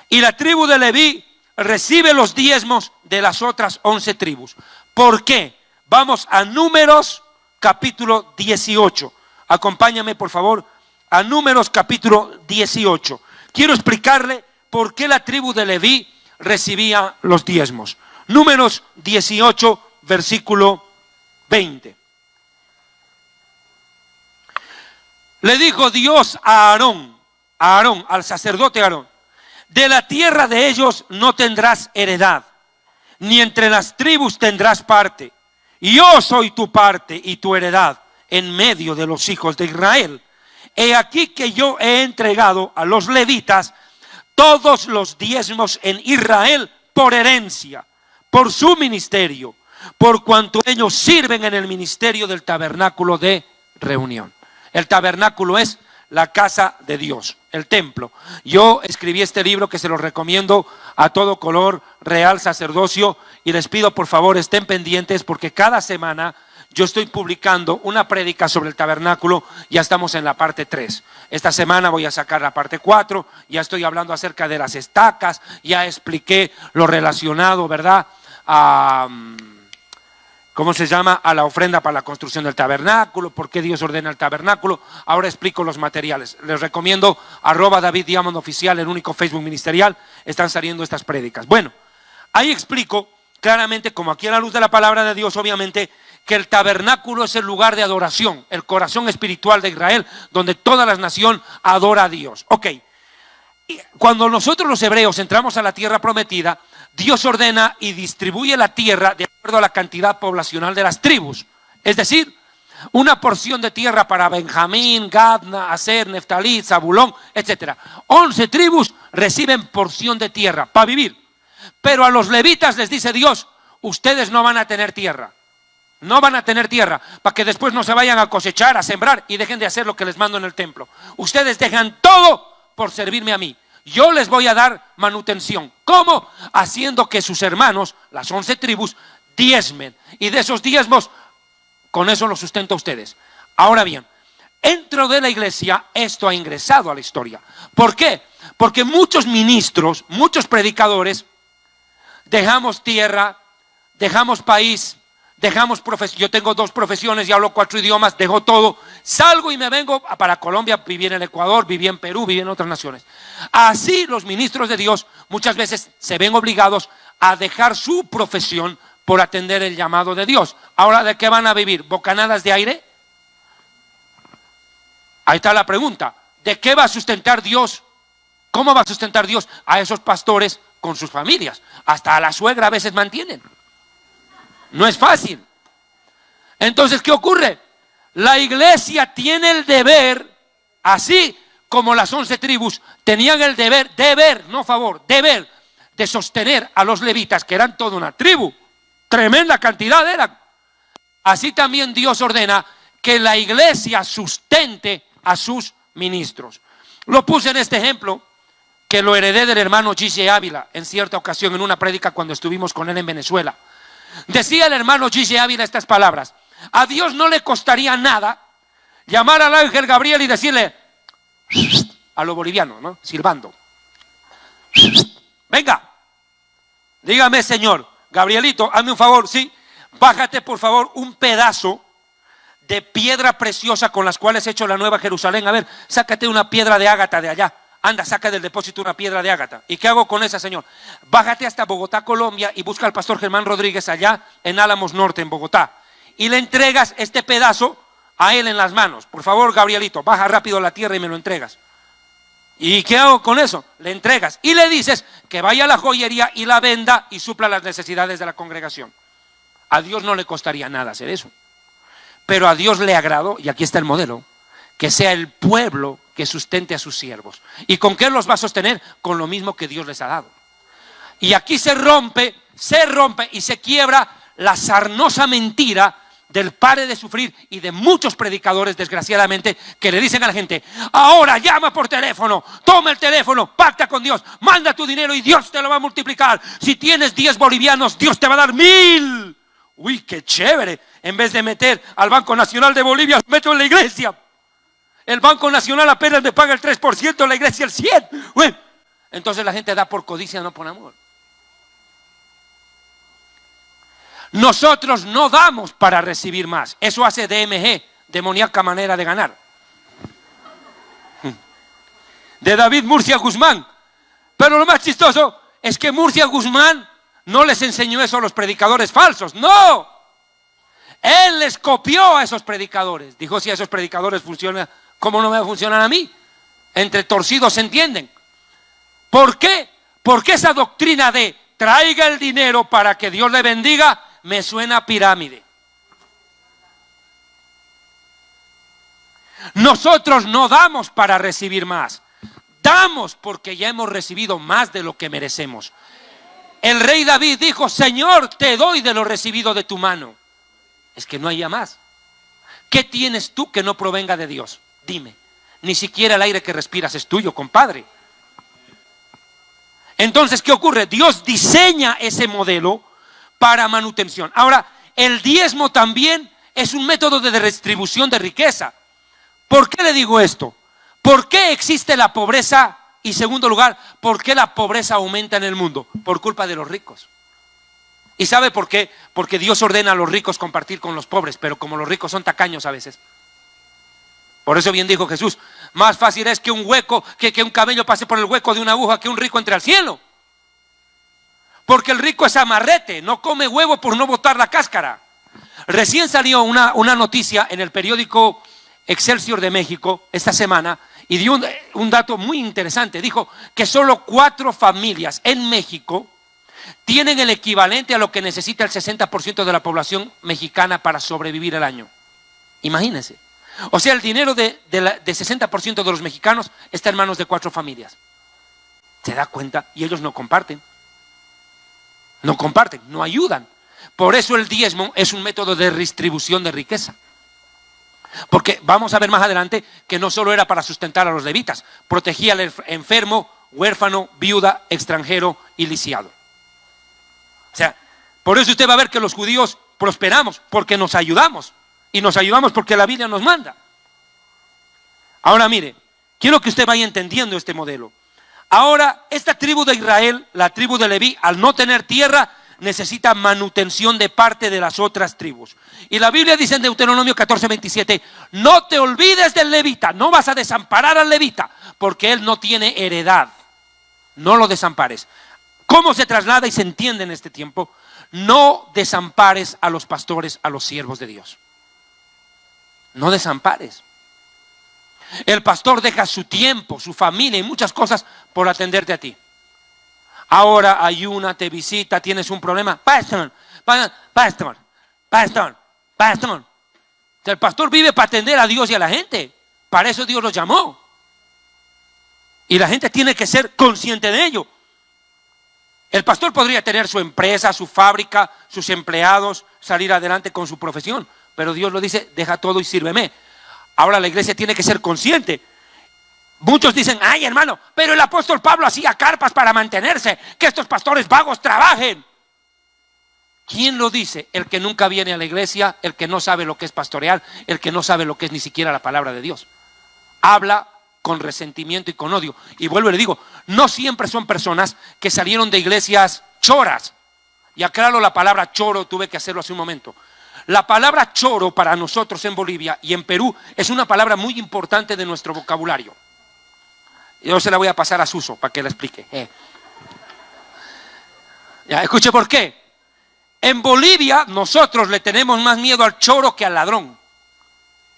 Speaker 2: Y la tribu de Leví recibe los diezmos de las otras 11 tribus. ¿Por qué? Vamos a Números capítulo 18. Acompáñame por favor a Números capítulo 18. Quiero explicarle por qué la tribu de Leví recibía los diezmos. Números 18, versículo 20. Le dijo Dios a Aarón, al sacerdote Aarón: de la tierra de ellos no tendrás heredad, ni entre las tribus tendrás parte. Yo soy tu parte y tu heredad en medio de los hijos de Israel. He aquí que yo he entregado a los levitas todos los diezmos en Israel por herencia, por su ministerio, por cuanto ellos sirven en el ministerio del tabernáculo de reunión. El tabernáculo es la casa de Dios, el templo. Yo escribí este libro que se lo recomiendo a todo color, Real Sacerdocio, y les pido por favor estén pendientes porque cada semana yo estoy publicando una prédica sobre el tabernáculo, ya estamos en la parte 3. Esta semana voy a sacar la parte 4, ya estoy hablando acerca de las estacas, ya expliqué lo relacionado, ¿verdad?, a, ¿cómo se llama?, a la ofrenda para la construcción del tabernáculo, por qué Dios ordena el tabernáculo. Ahora explico los materiales. Les recomiendo @DavidDiamond Oficial, el único Facebook ministerial, están saliendo estas prédicas. Bueno, ahí explico claramente, como aquí a la luz de la palabra de Dios, obviamente, que el tabernáculo es el lugar de adoración, el corazón espiritual de Israel, donde toda la nación adora a Dios. Ok, y cuando nosotros los hebreos entramos a la tierra prometida, Dios ordena y distribuye la tierra de acuerdo a la cantidad poblacional de las tribus. Es decir, una porción de tierra para Benjamín, Gad, Aser, Neftalí, Zabulón, etc. 11 tribus reciben porción de tierra para vivir. Pero a los levitas les dice Dios, ustedes no van a tener tierra. No van a tener tierra, para que después no se vayan a cosechar, a sembrar y dejen de hacer lo que les mando en el templo. Ustedes dejan todo por servirme a mí. Yo les voy a dar manutención. ¿Cómo? Haciendo que sus hermanos, las 11 tribus, diezmen. Y de esos diezmos, con eso los sustento a ustedes. Ahora bien, dentro de la iglesia, esto ha ingresado a la historia. ¿Por qué? Porque muchos ministros, muchos predicadores, dejamos tierra, dejamos país, dejamos profesión. Yo tengo 2 profesiones y hablo 4 idiomas, dejo todo, salgo y me vengo para Colombia, viví en el Ecuador, viví en Perú, viví en otras naciones. Así los ministros de Dios muchas veces se ven obligados a dejar su profesión por atender el llamado de Dios. Ahora, ¿de qué van a vivir? ¿Bocanadas de aire? Ahí está la pregunta. ¿De qué va a sustentar Dios? ¿Cómo va a sustentar Dios a esos pastores con sus familias? Hasta a la suegra a veces mantienen. No es fácil. Entonces, ¿qué ocurre? La iglesia tiene el deber, así como las 11 tribus tenían el deber, deber de sostener a los levitas, que eran toda una tribu, tremenda cantidad eran. Así también Dios ordena que la iglesia sustente a sus ministros. Lo puse en este ejemplo, que lo heredé del hermano G.J. Ávila en cierta ocasión en una prédica cuando estuvimos con él en Venezuela. Decía el hermano G.J. Ávila estas palabras: a Dios no le costaría nada llamar al ángel Gabriel y decirle, a lo boliviano, ¿no?, silbando, venga, dígame, señor Gabrielito, hazme un favor, sí, bájate por favor un pedazo de piedra preciosa con las cuales he hecho la Nueva Jerusalén. A ver, sácate una piedra de ágata de allá. Anda, saca del depósito una piedra de ágata. ¿Y qué hago con esa, señor? Bájate hasta Bogotá, Colombia, y busca al pastor Germán Rodríguez allá en Álamos Norte, en Bogotá. Y le entregas este pedazo a él en las manos. Por favor, Gabrielito, baja rápido a la tierra y me lo entregas. ¿Y qué hago con eso? Le entregas y le dices que vaya a la joyería y la venda y supla las necesidades de la congregación. A Dios no le costaría nada hacer eso. Pero a Dios le agradó, y aquí está el modelo, que sea el pueblo que sustente a sus siervos. ¿Y con qué los va a sostener? Con lo mismo que Dios les ha dado. Y aquí se rompe y se quiebra la sarnosa mentira del pare de sufrir y de muchos predicadores, desgraciadamente, que le dicen a la gente: ahora llama por teléfono, toma el teléfono, pacta con Dios, manda tu dinero y Dios te lo va a multiplicar. Si tienes 10 bolivianos, Dios te va a dar 1000. Uy, qué chévere. En vez de meter al Banco Nacional de Bolivia, meto en la iglesia. El Banco Nacional apenas me paga el 3%, la iglesia el 100%. Bueno, entonces la gente da por codicia, no por amor. Nosotros no damos para recibir más. Eso hace DMG, demoníaca manera de ganar. De David Murcia Guzmán. Pero lo más chistoso es que Murcia Guzmán no les enseñó eso a los predicadores falsos. ¡No! Él les copió a esos predicadores. Dijo: si a esos predicadores funciona, ¿cómo no me va a funcionar a mí? Entre torcidos se entienden. ¿Por qué? Porque esa doctrina de traiga el dinero para que Dios le bendiga me suena a pirámide. Nosotros no damos para recibir más. Damos porque ya hemos recibido más de lo que merecemos. El rey David dijo: Señor, te doy de lo recibido de tu mano. Es que no haya más. ¿Qué tienes tú que no provenga de Dios? Dime. Ni siquiera el aire que respiras es tuyo, compadre. Entonces, ¿qué ocurre? Dios diseña ese modelo para manutención. Ahora, el diezmo también es un método de redistribución de riqueza. ¿Por qué le digo esto? ¿Por qué existe la pobreza? Y segundo lugar, ¿por qué la pobreza aumenta en el mundo? Por culpa de los ricos. ¿Y sabe por qué? Porque Dios ordena a los ricos compartir con los pobres, pero como los ricos son tacaños a veces. Por eso bien dijo Jesús, más fácil es que un hueco, que un camello pase por el hueco de una aguja, que un rico entre al cielo. Porque el rico es amarrete, no come huevo por no botar la cáscara. Recién salió una noticia en el periódico Excelsior de México esta semana y dio un dato muy interesante. Dijo que solo 4 familias en México tienen el equivalente a lo que necesita el 60% de la población mexicana para sobrevivir el año. Imagínense. O sea, el dinero de 60% de los mexicanos está en manos de 4 familias. ¿Se da cuenta? Y ellos no comparten. No comparten, no ayudan. Por eso el diezmo es un método de redistribución de riqueza. Porque vamos a ver más adelante que no solo era para sustentar a los levitas, protegía al enfermo, huérfano, viuda, extranjero y lisiado. O sea, por eso usted va a ver que los judíos prosperamos, porque nos ayudamos. Y nos ayudamos porque la Biblia nos manda. Ahora mire, quiero que usted vaya entendiendo este modelo. Ahora, esta tribu de Israel, la tribu de Leví, al no tener tierra, necesita manutención de parte de las otras tribus. Y la Biblia dice en Deuteronomio 14:27, no te olvides del levita, no vas a desamparar al levita, porque él no tiene heredad. No lo desampares. ¿Cómo se traslada y se entiende en este tiempo? No desampares a los pastores, a los siervos de Dios. No desampares. El pastor deja su tiempo, su familia y muchas cosas por atenderte a ti. Ahora ayuna, te visita, tienes un problema. Pastor. El pastor vive para atender a Dios y a la gente. Para eso Dios los llamó. Y la gente tiene que ser consciente de ello. El pastor podría tener su empresa, su fábrica, sus empleados, salir adelante con su profesión. Pero Dios lo dice, deja todo y sírveme. Ahora la iglesia tiene que ser consciente. Muchos dicen, ay hermano, pero el apóstol Pablo hacía carpas para mantenerse, que estos pastores vagos trabajen. ¿Quién lo dice? El que nunca viene a la iglesia, el que no sabe lo que es pastorear, el que no sabe lo que es ni siquiera la palabra de Dios. Habla con resentimiento y con odio. Y vuelvo y le digo, no siempre son personas que salieron de iglesias choras. Y aclaro la palabra choro, tuve que hacerlo hace un momento. La palabra choro para nosotros en Bolivia y en Perú es una palabra muy importante de nuestro vocabulario. Yo se la voy a pasar a Suso para que la explique. Ya, escuche por qué. En Bolivia nosotros le tenemos más miedo al choro que al ladrón.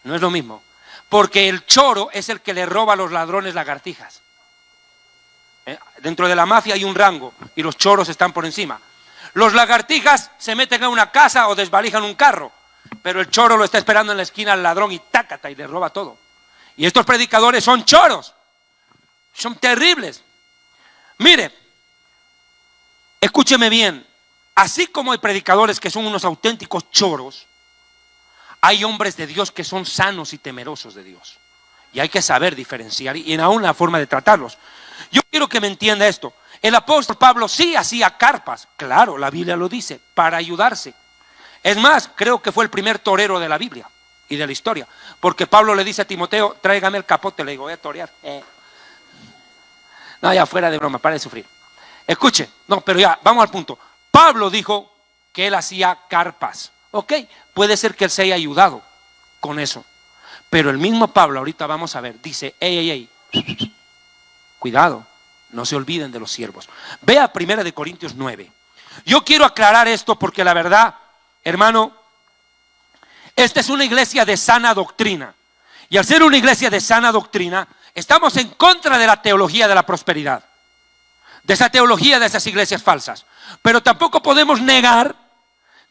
Speaker 2: No es lo mismo. Porque el choro es el que le roba a los ladrones lagartijas. Dentro de la mafia hay un rango y los choros están por encima. Los lagartijas se meten a una casa o desvalijan un carro, pero el choro lo está esperando en la esquina al ladrón y tácata y le roba todo. Y estos predicadores son choros, son terribles. Mire, escúcheme bien, así como hay predicadores que son unos auténticos choros, hay hombres de Dios que son sanos y temerosos de Dios. Y hay que saber diferenciar y aún la forma de tratarlos. Yo quiero que me entienda esto. El apóstol Pablo sí hacía carpas, claro, la Biblia lo dice, para ayudarse. Es más, creo que fue el primer torero de la Biblia y de la historia. Porque Pablo le dice a Timoteo, tráigame el capote, le digo, voy a torear. No, ya fuera de broma, para de sufrir. Escuche, no, pero ya, vamos al punto. Pablo dijo que él hacía carpas. Ok, puede ser que él se haya ayudado con eso. Pero el mismo Pablo, ahorita vamos a ver, dice, ey, cuidado, no se olviden de los siervos. Vea 1 Corintios 9. Yo quiero aclarar esto porque la verdad, hermano, esta es una iglesia de sana doctrina. Y al ser una iglesia de sana doctrina, estamos en contra de la teología de la prosperidad, de esa teología de esas iglesias falsas. Pero tampoco podemos negar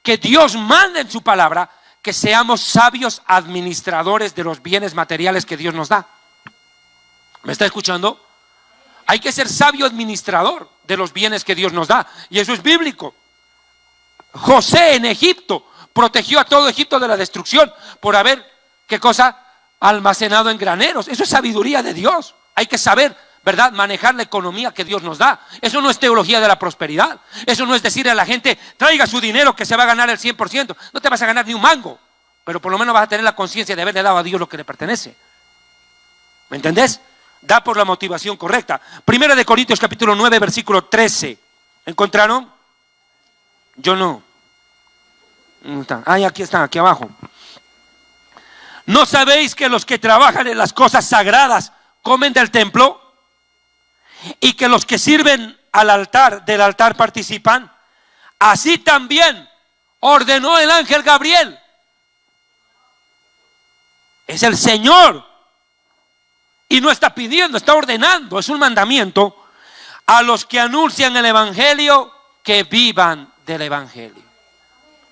Speaker 2: que Dios manda en su palabra que seamos sabios administradores de los bienes materiales que Dios nos da. ¿Me está escuchando? Hay que ser sabio administrador de los bienes que Dios nos da. Y eso es bíblico. José en Egipto protegió a todo Egipto de la destrucción por haber, ¿qué cosa? Almacenado en graneros. Eso es sabiduría de Dios. Hay que saber, ¿verdad?, manejar la economía que Dios nos da. Eso no es teología de la prosperidad. Eso no es decirle a la gente, traiga su dinero que se va a ganar el 100%. No te vas a ganar ni un mango. pero por lo menos vas a tener la conciencia de haberle dado a Dios lo que le pertenece. ¿Me entendés? Da por la motivación correcta. Primera de Corintios capítulo 9, versículo 13. ¿Encontraron? Yo no. ¿Dónde está? Ah, aquí está, aquí abajo. ¿No sabéis que los que trabajan en las cosas sagradas comen del templo? Y que los que sirven al altar, del altar participan. Así también ordenó el ángel Gabriel. Es el Señor. Y no está pidiendo, está ordenando. Es un mandamiento a los que anuncian el evangelio que vivan del evangelio.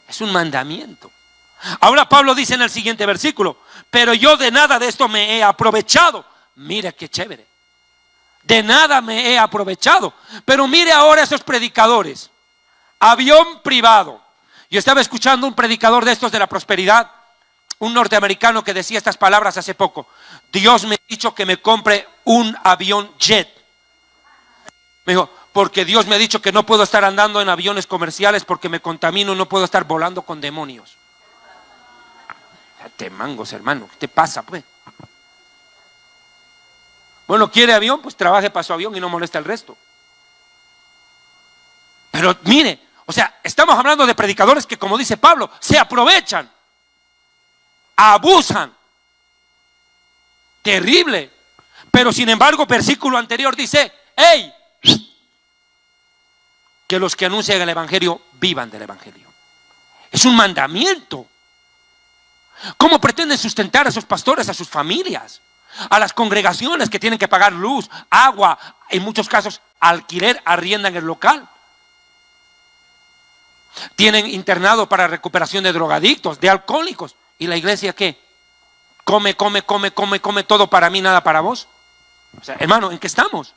Speaker 2: Es un mandamiento. Ahora Pablo dice en el siguiente versículo: pero yo de nada de esto me he aprovechado. Mira qué chévere. De nada me he aprovechado. Pero mire ahora esos predicadores. Avión privado. Yo estaba escuchando un predicador de estos de la prosperidad, un norteamericano, que decía estas palabras hace poco: Dios me ha dicho que me compre un avión jet. Me dijo, porque Dios me ha dicho que no puedo estar andando en aviones comerciales porque me contamino y no puedo estar volando con demonios. Te mangos, hermano, ¿qué te pasa, pues? Bueno, ¿quiere avión? Pues trabaje para su avión y no moleste al resto. Pero mire, o sea, estamos hablando de predicadores que, como dice Pablo, se aprovechan, abusan. Terrible. Pero sin embargo, versículo anterior dice: ¡hey! Que los que anuncian el evangelio vivan del evangelio. Es un mandamiento. ¿Cómo pretenden sustentar a sus pastores, a sus familias, a las congregaciones que tienen que pagar luz, agua, en muchos casos alquiler, arriendan el local? Tienen internado para recuperación de drogadictos, de alcohólicos. ¿Y la iglesia qué? Come todo para mí, nada para vos. O sea, hermano, ¿en qué estamos?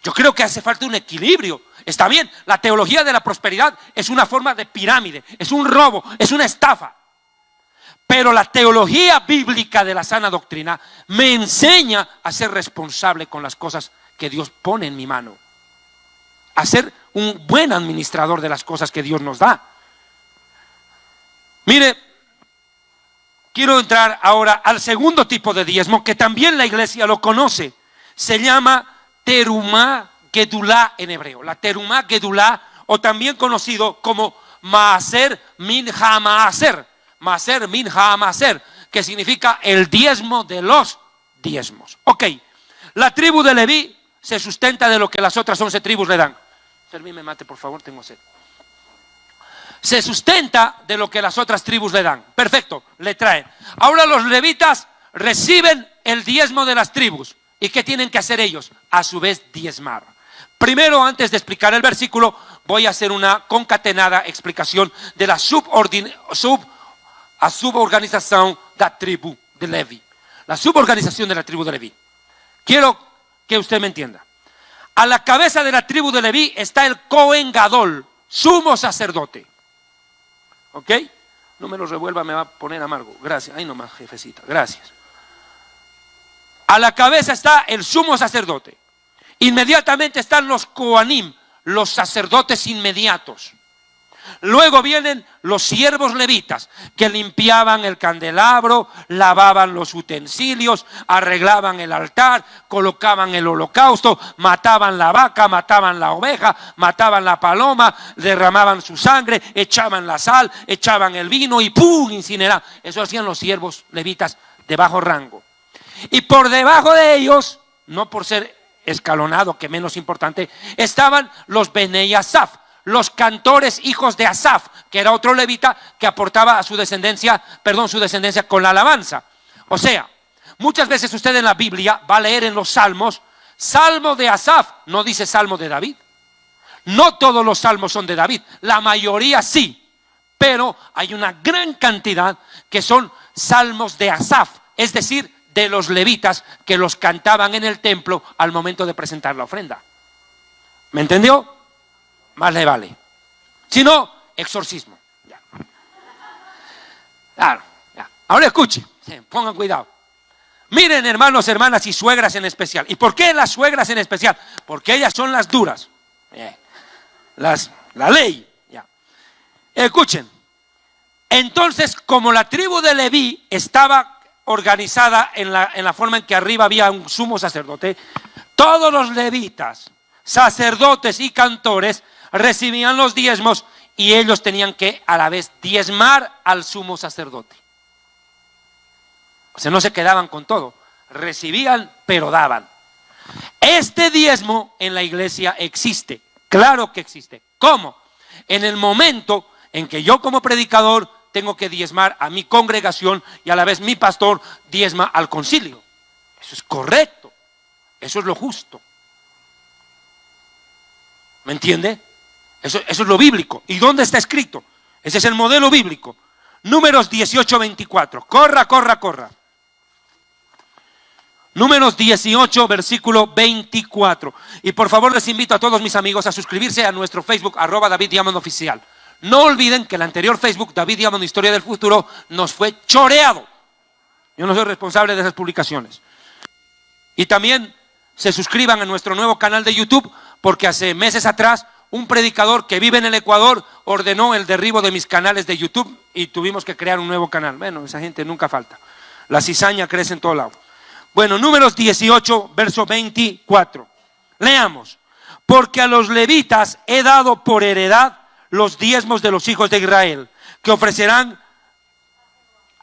Speaker 2: Yo creo que hace falta un equilibrio. Está bien, la teología de la prosperidad es una forma de pirámide, es un robo, es una estafa. Pero la teología bíblica de la sana doctrina me enseña a ser responsable con las cosas que Dios pone en mi mano, a ser un buen administrador de las cosas que Dios nos da. Mire, quiero entrar ahora al segundo tipo de diezmo, que también la iglesia lo conoce. Se llama Terumá Gedulá en hebreo. La Terumá Gedulá, o también conocido como Maaser Minha Maaser. Maaser Minha Maaser, que significa el diezmo de los diezmos. Ok, la tribu de Leví se sustenta de lo que las otras 11 tribus le dan. Servíme mate, por favor, tengo sed. Se sustenta de lo que las otras tribus le dan. Perfecto, le traen. Ahora los levitas reciben el diezmo de las tribus. ¿Y qué tienen que hacer ellos? A su vez diezmar. Primero, antes de explicar el versículo, voy a hacer una concatenada explicación de la suborganización de la tribu de Leví. La suborganización de la tribu de Leví. Quiero que usted me entienda. A la cabeza de la tribu de Leví está el Cohen Gadol, sumo sacerdote. ¿Ok? No me lo revuelva, me va a poner amargo. Gracias. Ahí nomás, jefecita. Gracias. A la cabeza está el sumo sacerdote. Inmediatamente están los Kohanim, los sacerdotes inmediatos. Luego vienen los siervos levitas, que limpiaban el candelabro, lavaban los utensilios, arreglaban el altar, colocaban el holocausto, mataban la vaca, mataban la oveja, mataban la paloma, derramaban su sangre, echaban la sal, echaban el vino y ¡pum! Incineraban. Eso hacían los siervos levitas de bajo rango. Y por debajo de ellos, no por ser escalonado, que menos importante, estaban los Benei Asaf, los cantores hijos de Asaf, que era otro levita que aportaba a su descendencia con la alabanza. O sea, muchas veces usted en la Biblia va a leer en los salmos, salmo de Asaf, no dice salmo de David. No todos los salmos son de David, la mayoría sí, pero hay una gran cantidad que son salmos de Asaf, es decir, de los levitas que los cantaban en el templo al momento de presentar la ofrenda. ¿Me entendió? Más le vale. Si no, exorcismo. Ya. Claro, ya. Ahora escuche, pongan cuidado. Miren, hermanos, hermanas y suegras en especial. ¿Y por qué las suegras en especial? Porque ellas son las duras. La ley. Ya. Escuchen. Entonces, como la tribu de Leví estaba organizada en la forma en que arriba había un sumo sacerdote, todos los levitas, sacerdotes y cantores recibían los diezmos y ellos tenían que a la vez diezmar al sumo sacerdote. O sea, no se quedaban con todo, recibían pero daban. Este diezmo en la iglesia existe, claro que existe. ¿Cómo? En el momento en que yo como predicador tengo que diezmar a mi congregación y a la vez mi pastor diezma al concilio. Eso es correcto, eso es lo justo. ¿Me entiende? Eso es lo bíblico. ¿Y dónde está escrito? Ese es el modelo bíblico. Números 18:24. Corra. Números 18, versículo 24. Y por favor les invito a todos mis amigos a suscribirse a nuestro Facebook, @DavidDiamond_oficial. No olviden que el anterior Facebook, David Diamond Historia del Futuro, nos fue choreado. Yo no soy responsable de esas publicaciones. Y también se suscriban a nuestro nuevo canal de YouTube, porque hace meses atrás un predicador que vive en el Ecuador ordenó el derribo de mis canales de YouTube y tuvimos que crear un nuevo canal. Bueno, esa gente nunca falta. La cizaña crece en todo lado. Bueno, Números 18, verso 24. Leamos. Porque a los levitas he dado por heredad los diezmos de los hijos de Israel, que ofrecerán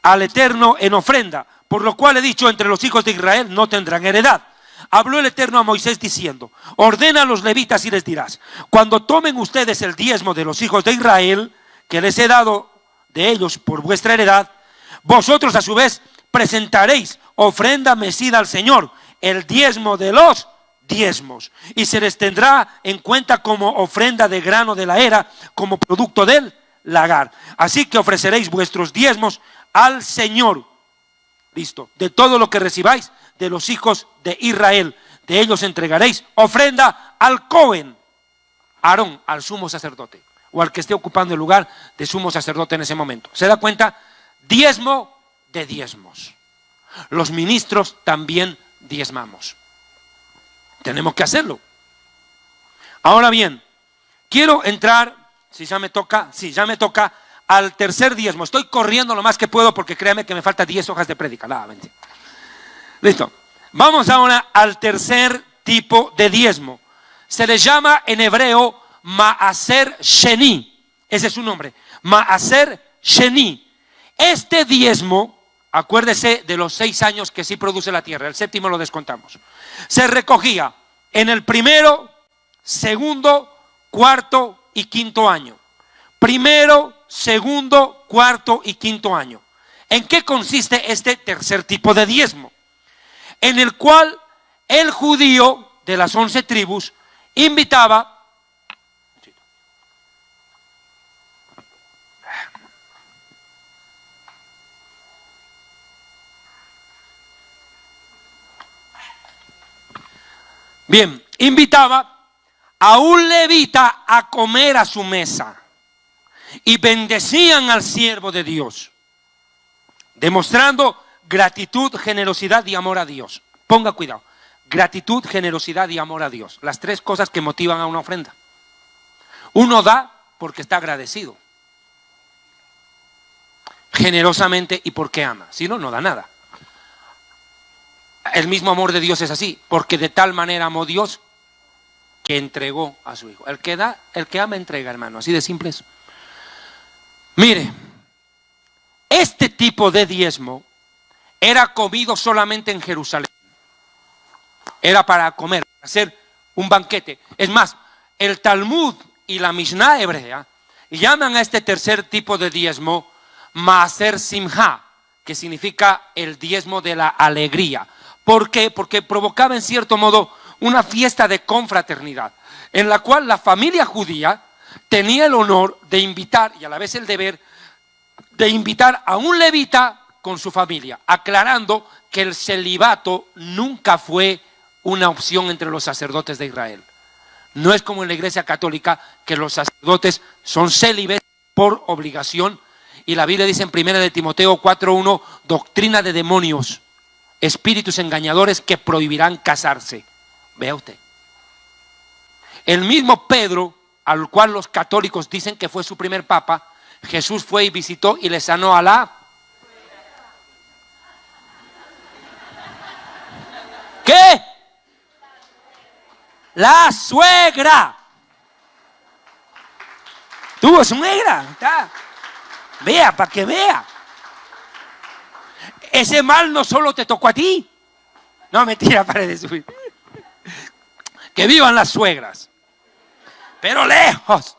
Speaker 2: al Eterno en ofrenda, por lo cual he dicho, entre los hijos de Israel no tendrán heredad. Habló el Eterno a Moisés diciendo, ordena a los levitas y les dirás, cuando tomen ustedes el diezmo de los hijos de Israel, que les he dado de ellos por vuestra heredad, vosotros a su vez presentaréis ofrenda mecida al Señor, el diezmo de los diezmos, y se les tendrá en cuenta como ofrenda de grano de la era, como producto del lagar. Así que ofreceréis vuestros diezmos al Señor. Listo. De todo lo que recibáis de los hijos de Israel, de ellos entregaréis ofrenda al Cohen, Aarón, al sumo sacerdote, o al que esté ocupando el lugar de sumo sacerdote en ese momento. ¿Se da cuenta? Diezmo de diezmos. Los ministros también diezmamos. Tenemos que hacerlo. Ahora bien, quiero entrar, si ya me toca, al tercer diezmo. Estoy corriendo lo más que puedo porque créame que me faltan 10 hojas de prédica. Nada, mentira. Listo. Vamos ahora al tercer tipo de diezmo. Se le llama en hebreo Maaser Sheni. Ese es su nombre. Maaser Sheni. Este diezmo, acuérdese de los 6 años que sí produce la tierra, el séptimo lo descontamos. Se recogía en el primero, segundo, cuarto y quinto año. Primero, segundo, cuarto y quinto año. ¿En qué consiste este tercer tipo de diezmo? En el cual el judío de las 11 tribus invitaba a un levita a comer a su mesa y bendecían al siervo de Dios, demostrando gratitud, generosidad y amor a Dios. Ponga cuidado, gratitud, generosidad y amor a Dios, las 3 cosas que motivan a una ofrenda. Uno da porque está agradecido, generosamente y porque ama, si no, no da nada. El mismo amor de Dios es así, porque de tal manera amó Dios que entregó a su Hijo. El que da, el que ama entrega, hermano, así de simple es. Mire, este tipo de diezmo era comido solamente en Jerusalén. Era para comer, para hacer un banquete. Es más, el Talmud y la Mishnah hebrea llaman a este tercer tipo de diezmo Maaser Simha, que significa el diezmo de la alegría. ¿Por qué? Porque provocaba en cierto modo una fiesta de confraternidad, en la cual la familia judía tenía el honor de invitar y a la vez el deber de invitar a un levita con su familia, aclarando que el celibato nunca fue una opción entre los sacerdotes de Israel. No es como en la Iglesia Católica, que los sacerdotes son célibes por obligación, y la Biblia dice en 1 de Timoteo 4:1, doctrina de demonios, espíritus engañadores que prohibirán casarse. Vea usted. El mismo Pedro, al cual los católicos dicen que fue su primer papa, Jesús fue y visitó y le sanó a la... ¿Qué? La suegra. Tuvo suegra. Está. Vea, para que vea. Ese mal no solo te tocó a ti. No, mentira, pare de subir. Que vivan las suegras. Pero lejos.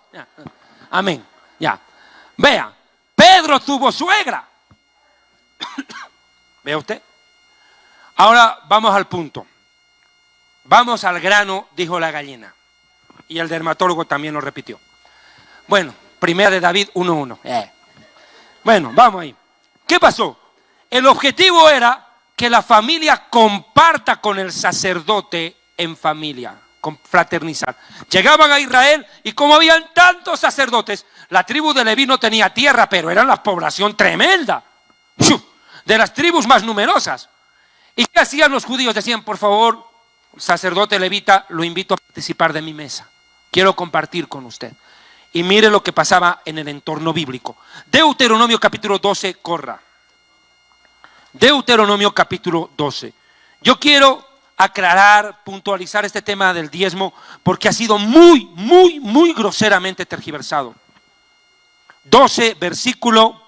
Speaker 2: Amén. Ya. Vea, Pedro tuvo suegra. ¿Ve usted? Ahora vamos al punto. Vamos al grano, dijo la gallina. Y el dermatólogo también lo repitió. Bueno, primera de David 1:1. Bueno, vamos ahí. ¿Qué pasó? El objetivo era que la familia comparta con el sacerdote en familia, confraternizar. Llegaban a Israel y como habían tantos sacerdotes, la tribu de Leví no tenía tierra, pero era una población tremenda, de las tribus más numerosas. ¿Y qué hacían los judíos? Decían, por favor, sacerdote levita, lo invito a participar de mi mesa. Quiero compartir con usted. Y mire lo que pasaba en el entorno bíblico. Deuteronomio capítulo 12, corra. Deuteronomio capítulo 12. Yo quiero aclarar, puntualizar este tema del diezmo porque ha sido muy groseramente tergiversado. 12, versículo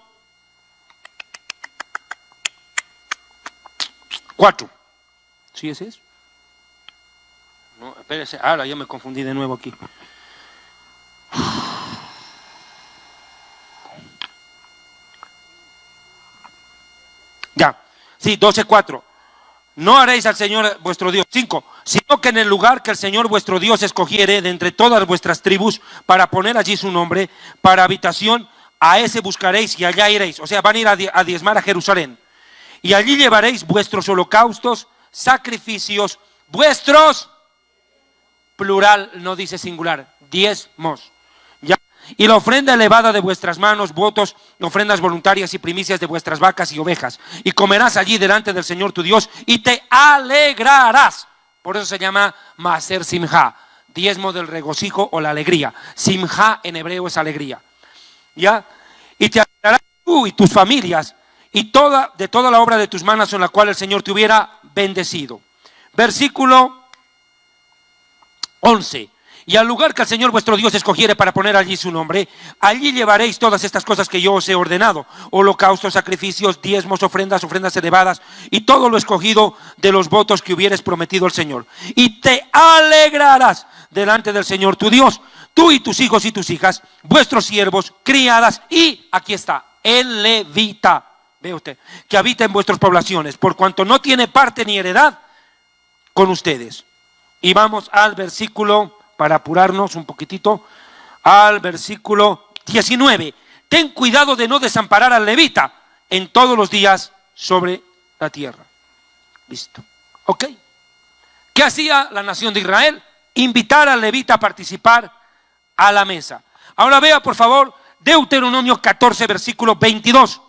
Speaker 2: 4. ¿Sí ese es? No, espérese, ahora yo me confundí de nuevo aquí. Ya, sí, 12:4. No haréis al Señor vuestro Dios. 5. Sino que en el lugar que el Señor vuestro Dios escogiere de entre todas vuestras tribus para poner allí su nombre, para habitación, a ese buscaréis y allá iréis. O sea, van a ir a diezmar a Jerusalén. Y allí llevaréis vuestros holocaustos, sacrificios, vuestros, plural, no dice singular, diezmos. ¿Ya? Y la ofrenda elevada de vuestras manos, votos, ofrendas voluntarias y primicias de vuestras vacas y ovejas. Y comerás allí delante del Señor tu Dios y te alegrarás. Por eso se llama Maaser Simha, diezmo del regocijo o la alegría. Simha en hebreo es alegría. ¿Ya? Y te alegrarás tú y tus familias y de toda la obra de tus manos en la cual el Señor te hubiera bendecido. Versículo 11. Y al lugar que el Señor vuestro Dios escogiere para poner allí su nombre, allí llevaréis todas estas cosas que yo os he ordenado: holocaustos, sacrificios, diezmos, ofrendas elevadas, y todo lo escogido de los votos que hubieres prometido al Señor. Y te alegrarás delante del Señor tu Dios, tú y tus hijos y tus hijas, vuestros siervos, criadas, y aquí está, el levita, ve usted, que habita en vuestras poblaciones, por cuanto no tiene parte ni heredad con ustedes. Y vamos al versículo, para apurarnos un poquitito, al versículo 19. Ten cuidado de no desamparar al levita en todos los días sobre la tierra. Listo. ¿Ok? ¿Qué hacía la nación de Israel? Invitar al levita a participar a la mesa. Ahora vea, por favor, Deuteronomio 14, versículo 22.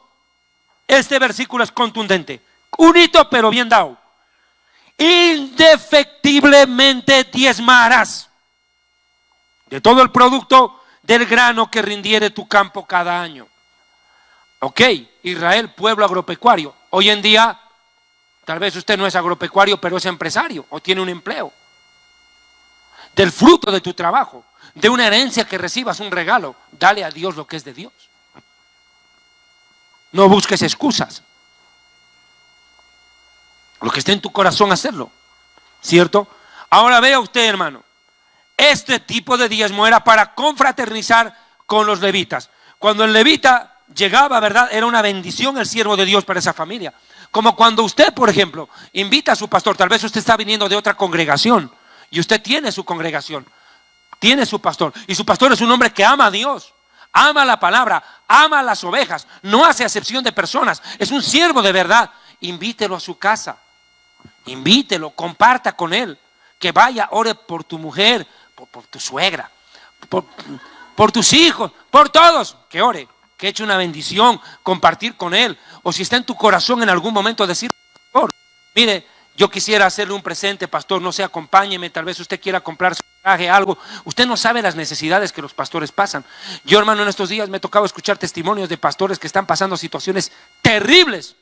Speaker 2: Este versículo es contundente. Unito, pero bien dado. Indefectiblemente diezmarás de todo el producto del grano que rindiere tu campo cada año. Ok, Israel, pueblo agropecuario. Hoy en día, tal vez usted no es agropecuario, pero es empresario o tiene un empleo. Del fruto de tu trabajo, de una herencia que recibas, un regalo, dale a Dios lo que es de Dios. No busques excusas. Lo que esté en tu corazón, hacerlo. ¿Cierto? Ahora vea usted, hermano. Este tipo de diezmo era para confraternizar con los levitas. Cuando el levita llegaba, ¿verdad? Era una bendición el siervo de Dios para esa familia. Como cuando usted, por ejemplo, invita a su pastor. Tal vez usted está viniendo de otra congregación y usted tiene su congregación, tiene su pastor. Y su pastor es un hombre que ama a Dios, ama la palabra, ama las ovejas, no hace acepción de personas. Es un siervo de verdad. Invítelo a su casa. Invítelo, comparta con él. Que vaya, ore por tu mujer, por tu suegra, por tus hijos, por todos. Que ore, que eche una bendición, compartir con él. O si está en tu corazón en algún momento decir, mire, Yo quisiera hacerle un presente, pastor, no sé, acompáñeme, tal vez usted quiera comprar su traje, algo. Usted no sabe las necesidades que los pastores pasan. Yo, hermano, en estos días me he tocado escuchar testimonios de pastores que están pasando situaciones terribles.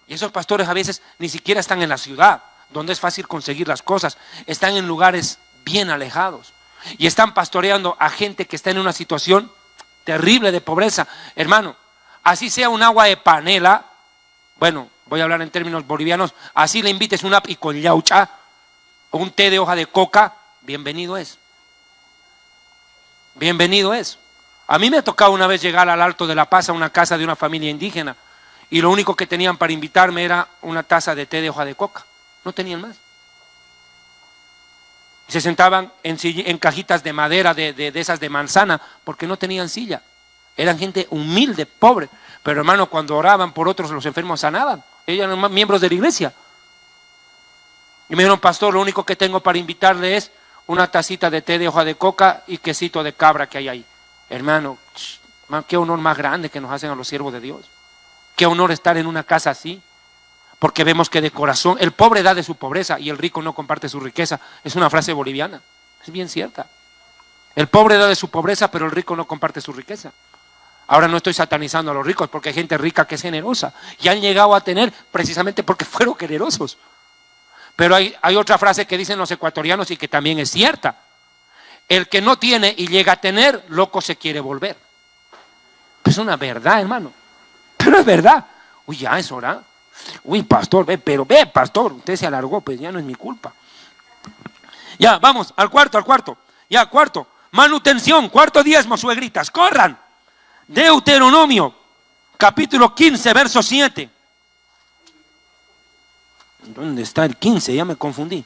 Speaker 2: Y esos pastores a veces ni siquiera están en la ciudad, donde es fácil conseguir las cosas. Están en lugares bien alejados. Y están pastoreando a gente que está en una situación terrible de pobreza. Hermano, así sea un agua de panela, bueno, voy a hablar en términos bolivianos, así le invites una y con yaucha o un té de hoja de coca, bienvenido es. Bienvenido es. A mí me ha tocado una vez llegar al Alto de La Paz a una casa de una familia indígena y lo único que tenían para invitarme era una taza de té de hoja de coca. No tenían más. Se sentaban en cajitas de madera de esas de manzana porque no tenían silla. Eran gente humilde, pobre. Pero hermano, cuando oraban por otros, los enfermos sanaban. Ellos eran miembros de la iglesia. Y me dijeron, pastor, lo único que tengo para invitarle es una tacita de té de hoja de coca y quesito de cabra que hay ahí. Hermano, qué honor más grande que nos hacen a los siervos de Dios. Qué honor estar en una casa así. Porque vemos que de corazón, el pobre da de su pobreza y el rico no comparte su riqueza. Es una frase boliviana, es bien cierta. El pobre da de su pobreza, pero el rico no comparte su riqueza. Ahora no estoy satanizando a los ricos, porque hay gente rica que es generosa y han llegado a tener precisamente porque fueron generosos. Pero hay otra frase que dicen los ecuatorianos y que también es cierta. El que no tiene y llega a tener, loco se quiere volver. Es una verdad, hermano. Pero es verdad. Uy, ya es hora. Uy, pastor, ve, pastor, usted se alargó, pues ya no es mi culpa. Ya, vamos, al cuarto. Ya, cuarto. Manutención, cuarto diezmo, suegritas, corran. Deuteronomio, capítulo 15, verso 7. ¿Dónde está el 15? Ya me confundí.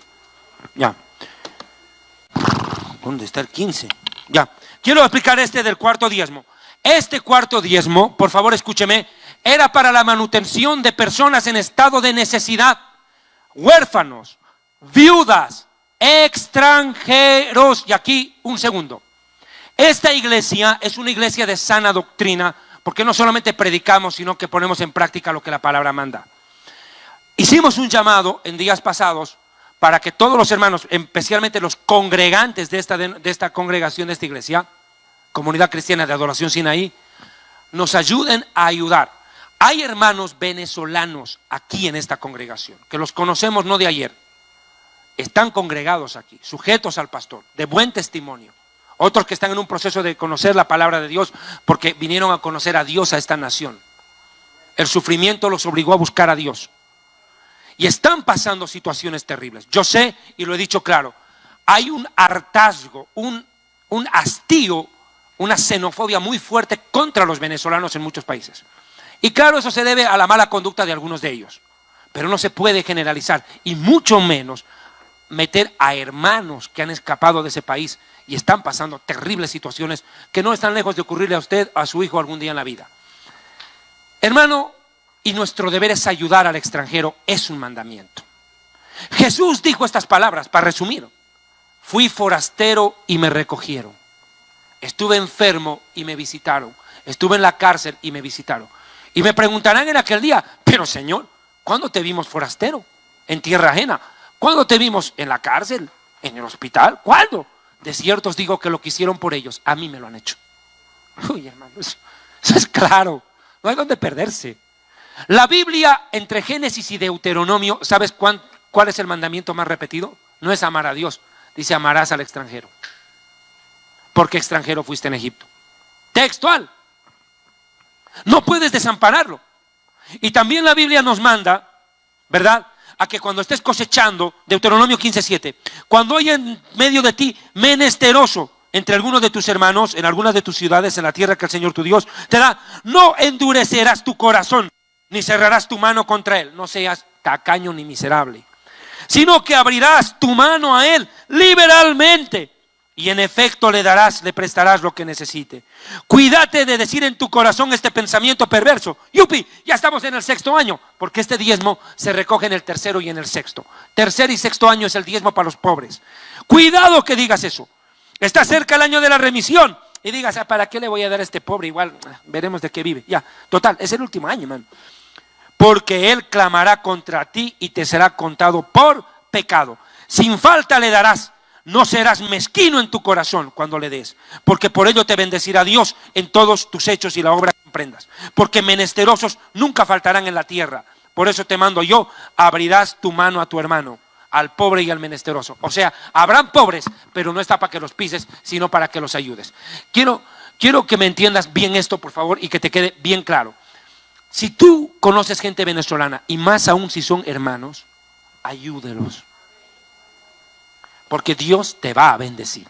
Speaker 2: Ya. ¿Dónde está el 15? Ya. Quiero explicar este del cuarto diezmo. Este cuarto diezmo, por favor escúcheme, era para la manutención de personas en estado de necesidad, huérfanos, viudas, extranjeros. Y aquí, un segundo. Esta iglesia es una iglesia de sana doctrina, porque no solamente predicamos, sino que ponemos en práctica lo que la palabra manda. Hicimos un llamado en días pasados para que todos los hermanos, especialmente los congregantes de esta congregación, de esta iglesia, Comunidad Cristiana de Adoración Sinaí, nos ayuden a ayudar. Hay hermanos venezolanos aquí en esta congregación, que los conocemos no de ayer. Están congregados aquí, sujetos al pastor, de buen testimonio. Otros que están en un proceso de conocer la palabra de Dios porque vinieron a conocer a Dios a esta nación. El sufrimiento los obligó a buscar a Dios. Y están pasando situaciones terribles. Yo sé, y lo he dicho claro, hay un hartazgo, un hastío, una xenofobia muy fuerte contra los venezolanos en muchos países. Y claro, eso se debe a la mala conducta de algunos de ellos. Pero no se puede generalizar, y mucho menos meter a hermanos que han escapado de ese país y están pasando terribles situaciones que no están lejos de ocurrirle a usted, a su hijo algún día en la vida. Hermano, y nuestro deber es ayudar al extranjero, es un mandamiento. Jesús dijo estas palabras, para resumir: fui forastero y me recogieron. Estuve enfermo y me visitaron. Estuve en la cárcel y me visitaron. Y me preguntarán en aquel día: pero Señor, ¿cuándo te vimos forastero? En tierra ajena. ¿Cuándo te vimos en la cárcel? ¿En el hospital? ¿Cuándo? De cierto os digo que lo que hicieron por ellos, a mí me lo han hecho. Uy, hermano, eso es claro. No hay donde perderse. La Biblia, entre Génesis y Deuteronomio, ¿sabes cuál es el mandamiento más repetido? No es amar a Dios, dice amarás al extranjero. Porque extranjero fuiste en Egipto. Textual. No puedes desampararlo. Y también la Biblia nos manda, ¿verdad?, a que cuando estés cosechando, Deuteronomio 15:7, cuando haya en medio de ti menesteroso entre algunos de tus hermanos, en algunas de tus ciudades, en la tierra que el Señor tu Dios te da, no endurecerás tu corazón, ni cerrarás tu mano contra él. No seas tacaño ni miserable, sino que abrirás tu mano a él liberalmente, y en efecto le prestarás lo que necesite. Cuídate de decir en tu corazón este pensamiento perverso: yupi, ya estamos en el 6º año, porque este diezmo se recoge en el 3º y en el 6º. 3er y 6º año es el diezmo para los pobres. Cuidado que digas eso. Está cerca el año de la remisión y digas: ¿para qué le voy a dar a este pobre? Igual veremos de qué vive. Ya, total, es el último año, man. porque él clamará contra ti y te será contado por pecado. Sin falta le darás, no serás mezquino en tu corazón cuando le des, porque por ello te bendecirá Dios en todos tus hechos y la obra que emprendas, porque menesterosos nunca faltarán en la tierra. Por eso te mando yo, abrirás tu mano a tu hermano, al pobre y al menesteroso. O sea, habrán pobres, pero no está para que los pises, sino para que los ayudes. Quiero que me entiendas bien esto, por favor, y que te quede bien claro. Si tú conoces gente venezolana, y más aún si son hermanos, ayúdelos, porque Dios te va a bendecir.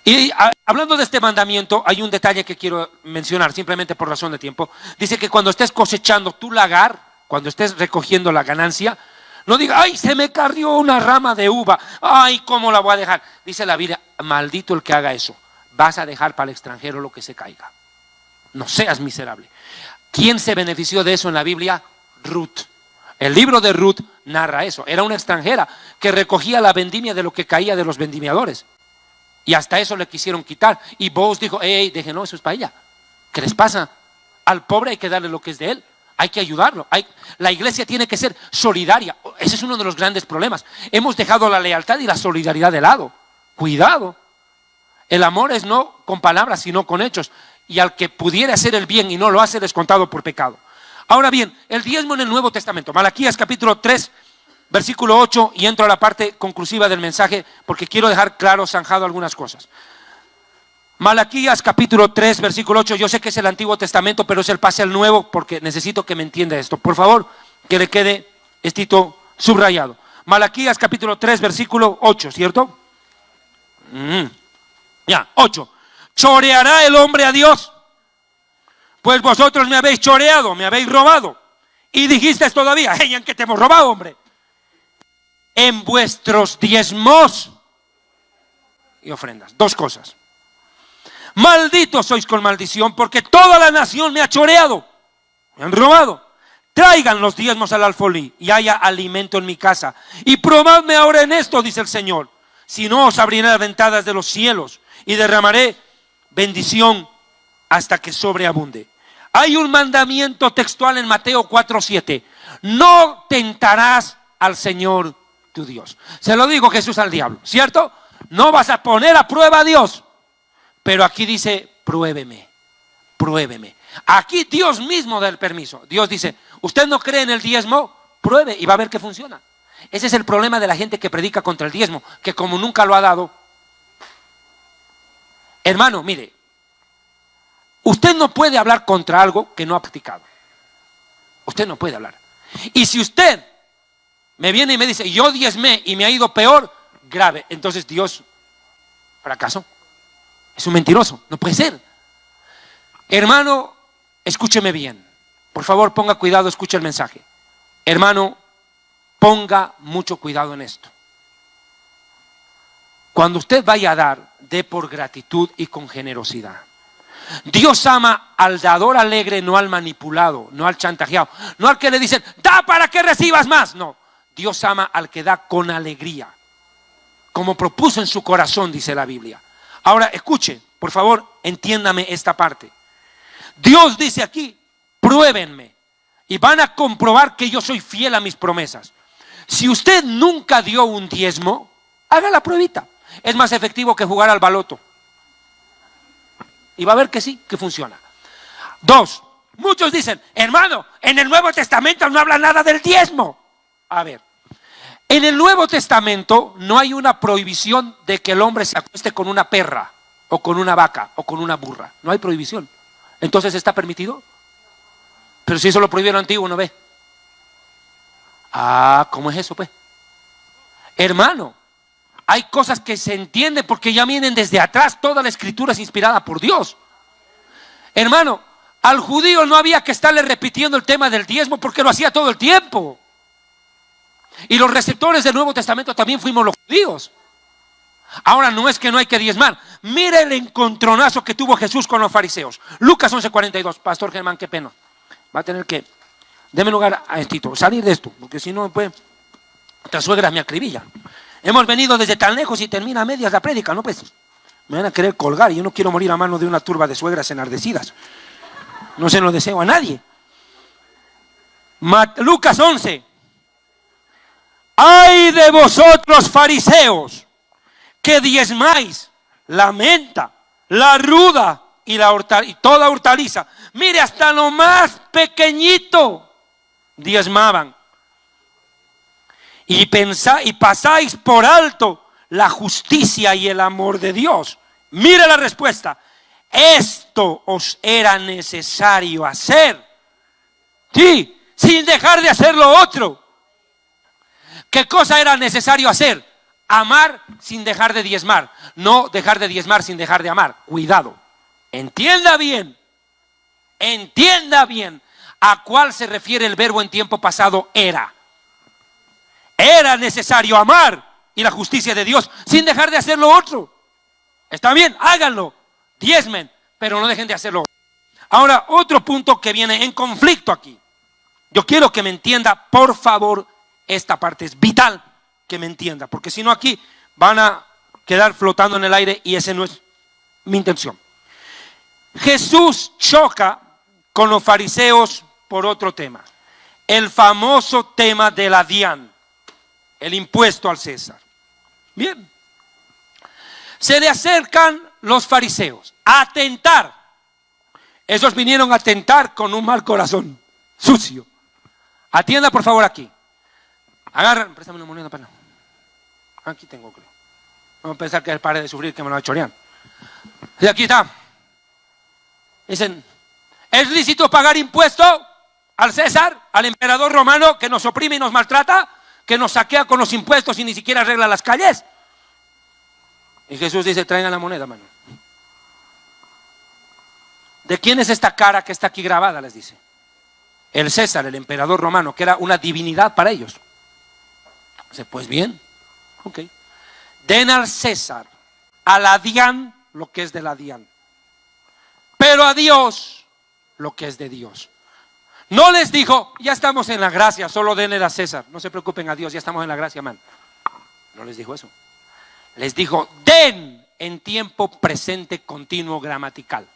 Speaker 2: Y hablando de este mandamiento, hay un detalle que quiero mencionar, simplemente por razón de tiempo. Dice que cuando estés cosechando tu lagar, cuando estés recogiendo la ganancia, no diga, ay, se me cayó una rama de uva, ay, ¿cómo la voy a dejar? Dice la Biblia, maldito el que haga eso, vas a dejar para el extranjero lo que se caiga. No seas miserable. ¿Quién se benefició de eso en la Biblia? Ruth. El libro de Ruth narra eso. Era una extranjera que recogía la vendimia de lo que caía de los vendimiadores. Y hasta eso le quisieron quitar. Y Boaz dijo, deje, no, eso es para ella. ¿Qué les pasa? Al pobre hay que darle lo que es de él. Hay que ayudarlo. La iglesia tiene que ser solidaria. Ese es uno de los grandes problemas. Hemos dejado la lealtad y la solidaridad de lado. Cuidado. El amor es no con palabras, sino con hechos. Y al que pudiera hacer el bien y no lo hace, es contado por pecado. Ahora bien, el diezmo en el Nuevo Testamento. Malaquías capítulo 3, versículo 8, y entro a la parte conclusiva del mensaje porque quiero dejar claro, zanjado algunas cosas. Malaquías capítulo 3, versículo 8, yo sé que es el Antiguo Testamento, pero es el pase al Nuevo porque necesito que me entienda esto. Por favor, que le quede estito subrayado. Malaquías capítulo 3, versículo 8, ¿cierto? 8. ¿Choreará el hombre a Dios? Pues vosotros me habéis choreado, me habéis robado. Y dijisteis todavía, ¿en qué te hemos robado, hombre? En vuestros diezmos y ofrendas. Dos cosas. Malditos sois con maldición, porque toda la nación me ha choreado, me han robado. Traigan los diezmos al alfolí y haya alimento en mi casa. Y probadme ahora en esto, dice el Señor. Si no, os abriré las ventanas de los cielos y derramaré bendición hasta que sobreabunde. Hay un mandamiento textual en Mateo 4:7. No tentarás al Señor tu Dios. Se lo digo Jesús al diablo, ¿cierto? No vas a poner a prueba a Dios. Pero aquí dice, pruébeme, pruébeme. Aquí Dios mismo da el permiso. Dios dice, ¿usted no cree en el diezmo? Pruebe y va a ver que funciona. Ese es el problema de la gente que predica contra el diezmo, que como nunca lo ha dado. Hermano, mire, usted no puede hablar contra algo que no ha practicado. Usted no puede hablar. Y si usted me viene y me dice, yo diezmé y me ha ido peor, grave, entonces Dios fracasó. Es un mentiroso, no puede ser. Hermano, escúcheme bien. Por favor, ponga cuidado, escuche el mensaje. Hermano, ponga mucho cuidado en esto. Cuando usted vaya a dar, dé por gratitud y con generosidad. Dios ama al dador alegre, no al manipulado, no al chantajeado, no al que le dicen, da para que recibas más. No, Dios ama al que da con alegría, como propuso en su corazón, dice la Biblia. Ahora escuche, por favor, entiéndame esta parte. Dios dice aquí, pruébenme y van a comprobar que yo soy fiel a mis promesas. Si usted nunca dio un diezmo, haga la pruebita. Es más efectivo que jugar al baloto. Y va a ver que sí, que funciona. 2, muchos dicen, hermano, en el Nuevo Testamento no habla nada del diezmo. A ver, en el Nuevo Testamento no hay una prohibición de que el hombre se acueste con una perra, o con una vaca, o con una burra. No hay prohibición. Entonces, ¿está permitido? Pero si eso lo prohibieron antiguo, ¿no ve? ¿Cómo es eso, pues? Hermano, hay cosas que se entienden porque ya vienen desde atrás. Toda la escritura es inspirada por Dios. Hermano, al judío no había que estarle repitiendo el tema del diezmo porque lo hacía todo el tiempo. Y los receptores del Nuevo Testamento también fuimos los judíos. Ahora no es que no hay que diezmar. Mire el encontronazo que tuvo Jesús con los fariseos. Lucas 11:42. Pastor Germán, qué pena. Va a tener que, deme lugar a esto, salir de esto, porque si no, pues, otras suegras me acribillan. Hemos venido desde tan lejos y termina a medias la prédica, ¿no? Pues me van a querer colgar y yo no quiero morir a mano de una turba de suegras enardecidas. No se lo deseo a nadie. Lucas 11. Ay de vosotros fariseos, que diezmáis la menta, la ruda y toda hortaliza. Mire, hasta lo más pequeñito diezmaban. Y pasáis por alto la justicia y el amor de Dios. Mire la respuesta. Esto os era necesario hacer. Sí, sin dejar de hacer lo otro. ¿Qué cosa era necesario hacer? Amar sin dejar de diezmar. No dejar de diezmar sin dejar de amar. Cuidado. Entienda bien a cuál se refiere el verbo en tiempo pasado era. Era necesario amar y la justicia de Dios sin dejar de hacer lo otro. Está bien, háganlo, diezmen, pero no dejen de hacerlo. Ahora, otro punto que viene en conflicto aquí. Yo quiero que me entienda, por favor, esta parte es vital que me entienda, porque si no aquí van a quedar flotando en el aire y esa no es mi intención. Jesús choca con los fariseos por otro tema, el famoso tema de la dian, el impuesto al César. Bien, se le acercan los fariseos a tentar. Esos vinieron a tentar con un mal corazón, sucio. Atienda por favor aquí. Agarran, préstame una moneda, pana. Aquí tengo, creo. Vamos a pensar que él pare de sufrir, que me lo va a chorear. Y aquí está. Dicen, ¿es lícito pagar impuesto al César, al emperador romano que nos oprime y nos maltrata, que nos saquea con los impuestos y ni siquiera arregla las calles? Y Jesús dice, traigan la moneda, mano. ¿De quién es esta cara que está aquí grabada? Les dice. El César, el emperador romano, que era una divinidad para ellos. Dice, pues bien, ok. Den al César, a la dian, lo que es de la dian. Pero a Dios, lo que es de Dios. No les dijo, ya estamos en la gracia, solo denle a César. No se preocupen, a Dios, ya estamos en la gracia, man. No les dijo eso. Les dijo, den en tiempo presente continuo gramatical.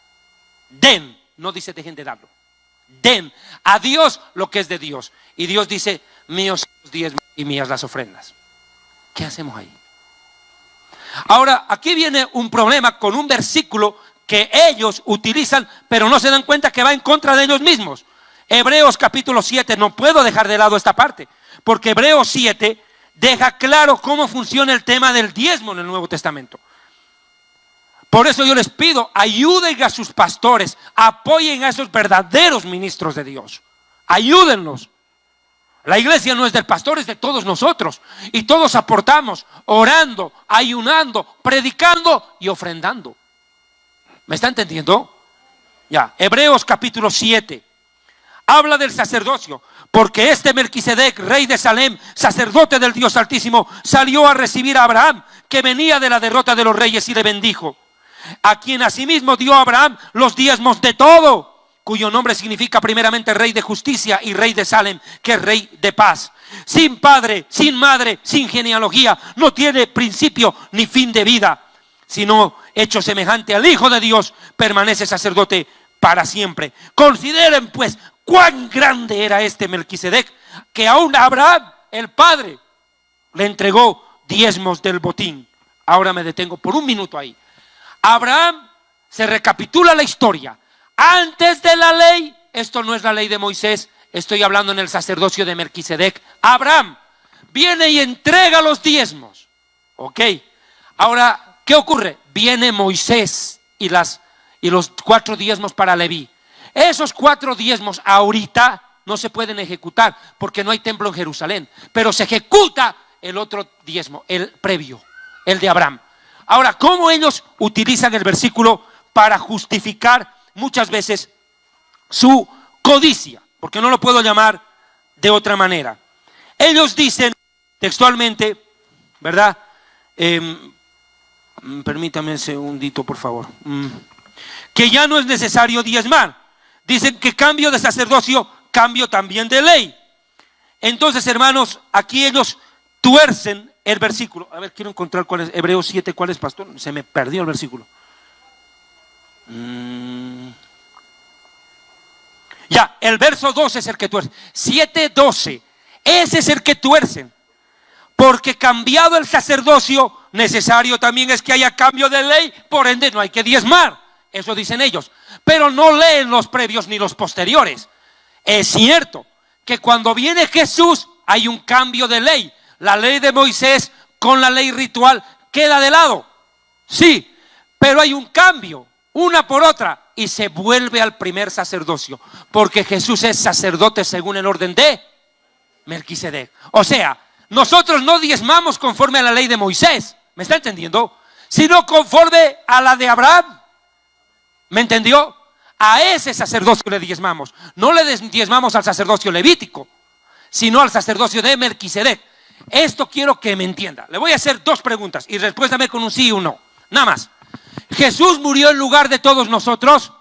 Speaker 2: Den, no dice dejen de darlo. Den a Dios lo que es de Dios. Y Dios dice, míos son los diezmos y mías las ofrendas. ¿Qué hacemos ahí? Ahora, aquí viene un problema con un versículo que ellos utilizan, pero no se dan cuenta que va en contra de ellos mismos. Hebreos capítulo 7, no puedo dejar de lado esta parte, porque Hebreos 7 deja claro cómo funciona el tema del diezmo en el Nuevo Testamento. Por eso yo les pido, ayuden a sus pastores, apoyen a esos verdaderos ministros de Dios. Ayúdenlos. La iglesia no es del pastor, es de todos nosotros. Y todos aportamos, orando, ayunando, predicando y ofrendando. ¿Me está entendiendo? Ya, Hebreos capítulo 7. Habla del sacerdocio, porque este Melquisedec, rey de Salem, sacerdote del Dios Altísimo, salió a recibir a Abraham, que venía de la derrota de los reyes, y le bendijo. A quien asimismo dio a Abraham los diezmos de todo, cuyo nombre significa primeramente rey de justicia y rey de Salem, que es rey de paz. Sin padre, sin madre, sin genealogía, no tiene principio ni fin de vida, sino hecho semejante al Hijo de Dios, permanece sacerdote para siempre. Consideren pues cuán grande era este Melquisedec, que aún a Abraham, el padre, le entregó diezmos del botín. Ahora me detengo por un minuto ahí. Abraham, se recapitula la historia. Antes de la ley, esto no es la ley de Moisés, estoy hablando en el sacerdocio de Melquisedec. Abraham viene y entrega los diezmos. Ok. Ahora, ¿qué ocurre? Viene Moisés y los 4 diezmos para Leví. Esos 4 diezmos ahorita no se pueden ejecutar porque no hay templo en Jerusalén, pero se ejecuta el otro diezmo, el previo, el de Abraham. Ahora, ¿cómo ellos utilizan el versículo para justificar muchas veces su codicia? Porque no lo puedo llamar de otra manera. Ellos dicen textualmente, ¿verdad? Permítame un segundito, por favor. Que ya no es necesario diezmar. Dicen que cambio de sacerdocio, cambio también de ley. Entonces, hermanos, aquí ellos tuercen el versículo. A ver, quiero encontrar cuál es. Hebreos 7, ¿cuál es, pastor? Se me perdió el versículo. Ya, el verso 12 es el que tuerce. 7:12, ese es el que tuercen. Porque cambiado el sacerdocio, necesario también es que haya cambio de ley, por ende no hay que diezmar. Eso dicen ellos. Pero no leen los previos ni los posteriores. Es cierto que cuando viene Jesús hay un cambio de ley. La ley de Moisés con la ley ritual queda de lado. Sí, pero hay un cambio, una por otra, y se vuelve al primer sacerdocio. Porque Jesús es sacerdote según el orden de Melquisedec. O sea, nosotros no diezmamos conforme a la ley de Moisés, ¿me está entendiendo? Sino conforme a la de Abraham. ¿Me entendió? A ese sacerdocio le diezmamos. No le diezmamos al sacerdocio levítico, sino al sacerdocio de Melquisedec. Esto quiero que me entienda. Le voy a hacer 2 preguntas y respóndame con un sí o un no. Nada más. ¿Jesús murió en lugar de todos nosotros?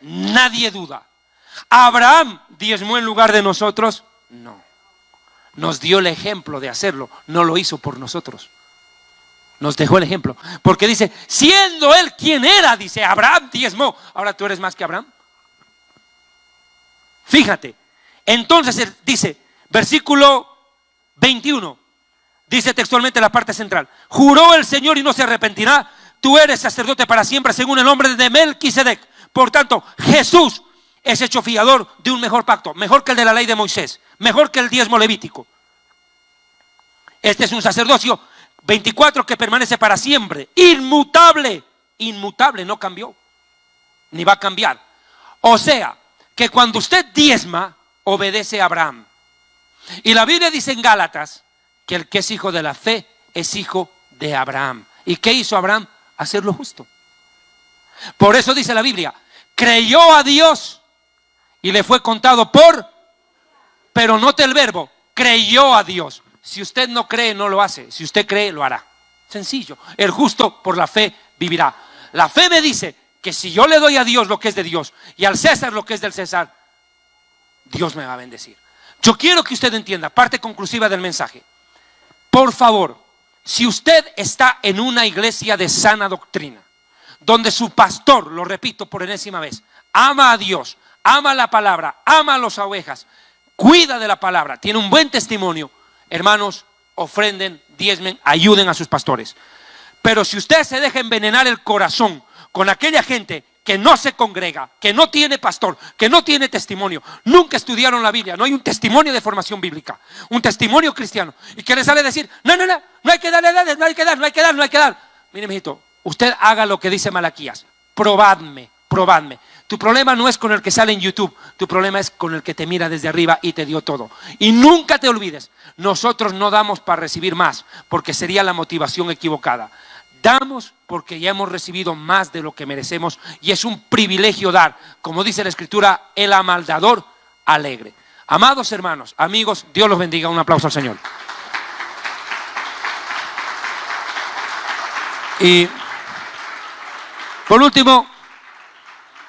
Speaker 2: Nadie duda. ¿Abraham diezmó en lugar de nosotros? No. Nos dio el ejemplo de hacerlo. No lo hizo por nosotros. Nos dejó el ejemplo. Porque dice, siendo él quien era, dice, Abraham diezmó. Ahora tú eres más que Abraham. Fíjate. Entonces él dice, versículo 21, dice textualmente la parte central: juró el Señor y no se arrepentirá, tú eres sacerdote para siempre según el nombre de Melquisedec. Por tanto, Jesús es hecho fiador de un mejor pacto, mejor que el de la ley de Moisés, mejor que el diezmo levítico. Este es un sacerdocio 24 que permanece para siempre, inmutable. Inmutable, no cambió, ni va a cambiar. O sea, que cuando usted diezma, obedece a Abraham. Y la Biblia dice en Gálatas que el que es hijo de la fe es hijo de Abraham. ¿Y qué hizo Abraham? Hacer lo justo. Por eso dice la Biblia, creyó a Dios y le fue contado por, pero note el verbo, creyó a Dios. Si usted no cree, no lo hace. Si usted cree, lo hará. Sencillo. El justo por la fe vivirá. La fe me dice que si yo le doy a Dios lo que es de Dios y al César lo que es del César, Dios me va a bendecir. Yo quiero que usted entienda, parte conclusiva del mensaje. Por favor, si usted está en una iglesia de sana doctrina, donde su pastor, lo repito por enésima vez, ama a Dios, ama la palabra, ama a las ovejas, cuida de la palabra, tiene un buen testimonio, hermanos, ofrenden, diezmen, ayuden a sus pastores. Pero si usted se deja envenenar el corazón con aquella gente que no se congrega, que no tiene pastor, que no tiene testimonio, nunca estudiaron la Biblia, no hay un testimonio de formación bíblica, un testimonio cristiano, y que le sale a decir, no hay que dar edades, no hay que dar. Mire, mijito, usted haga lo que dice Malaquías, probadme. Tu problema no es con el que sale en YouTube, tu problema es con el que te mira desde arriba y te dio todo. Y nunca te olvides, nosotros no damos para recibir más, porque sería la motivación equivocada. Damos porque ya hemos recibido más de lo que merecemos y es un privilegio dar. Como dice la Escritura, el amaldador alegre. Amados hermanos, amigos, Dios los bendiga. Un aplauso al Señor. Y por último,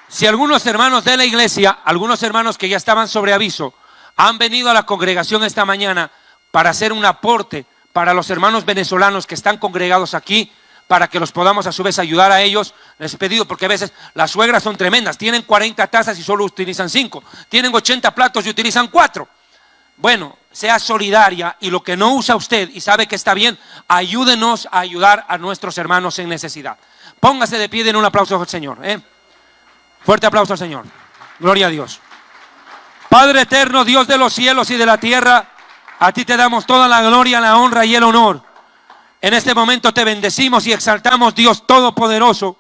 Speaker 2: si algunos hermanos de la iglesia, algunos hermanos que ya estaban sobre aviso, han venido a la congregación esta mañana para hacer un aporte para los hermanos venezolanos que están congregados aquí, para que los podamos a su vez ayudar a ellos, les he pedido, porque a veces las suegras son tremendas, tienen 40 tazas y solo utilizan 5, tienen 80 platos y utilizan 4. Bueno, sea solidaria y lo que no usa usted y sabe que está bien, ayúdenos a ayudar a nuestros hermanos en necesidad. Póngase de pie, den un aplauso al Señor. Fuerte aplauso al Señor. Gloria a Dios. Padre eterno, Dios de los cielos y de la tierra, a ti te damos toda la gloria, la honra y el honor. En este momento te bendecimos y exaltamos, Dios Todopoderoso.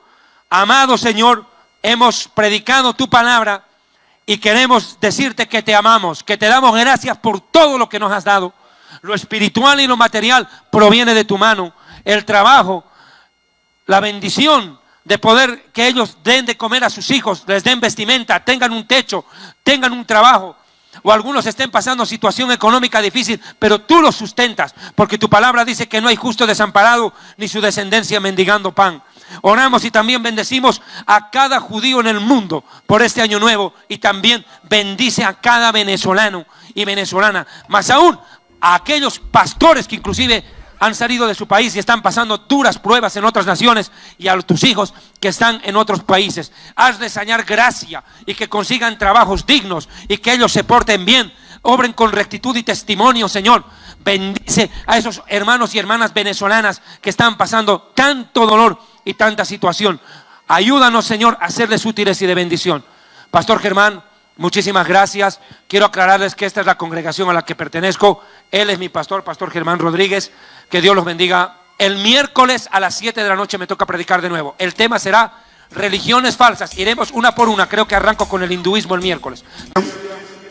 Speaker 2: Amado Señor, hemos predicado tu palabra y queremos decirte que te amamos, que te damos gracias por todo lo que nos has dado. Lo espiritual y lo material proviene de tu mano. El trabajo, la bendición de poder que ellos den de comer a sus hijos, les den vestimenta, tengan un techo, tengan un trabajo. O algunos estén pasando situación económica difícil, pero tú los sustentas, porque tu palabra dice que no hay justo desamparado, ni su descendencia mendigando pan. Oramos y también bendecimos a cada judío en el mundo por este año nuevo, y también bendice a cada venezolano y venezolana, más aún a aquellos pastores que inclusive han salido de su país y están pasando duras pruebas en otras naciones, y a tus hijos que están en otros países. Hazles hallar gracia y que consigan trabajos dignos y que ellos se porten bien, obren con rectitud y testimonio, Señor. Bendice a esos hermanos y hermanas venezolanas que están pasando tanto dolor y tanta situación. Ayúdanos, Señor, a serles útiles y de bendición. Pastor Germán, muchísimas gracias. Quiero aclararles que esta es la congregación a la que pertenezco. Él es mi pastor, Pastor Germán Rodríguez. Que Dios los bendiga. El miércoles a las 7 de la noche me toca predicar de nuevo. El tema será religiones falsas. Iremos una por una. Creo que arranco con el hinduismo el miércoles.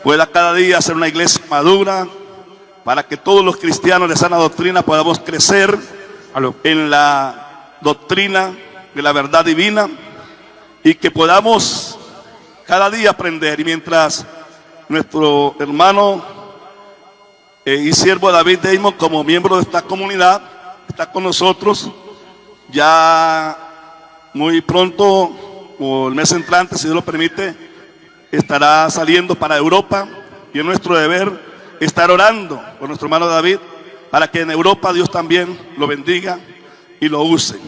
Speaker 1: Pueda cada día ser una iglesia madura, para que todos los cristianos de sana doctrina podamos crecer en la doctrina de la verdad divina, y que podamos cada día aprender. Y mientras nuestro hermano y siervo David Deimos, como miembro de esta comunidad, está con nosotros, ya muy pronto, o el mes entrante, si Dios lo permite, estará saliendo para Europa, y es nuestro deber estar orando por nuestro hermano David, para que en Europa Dios también lo bendiga y lo use.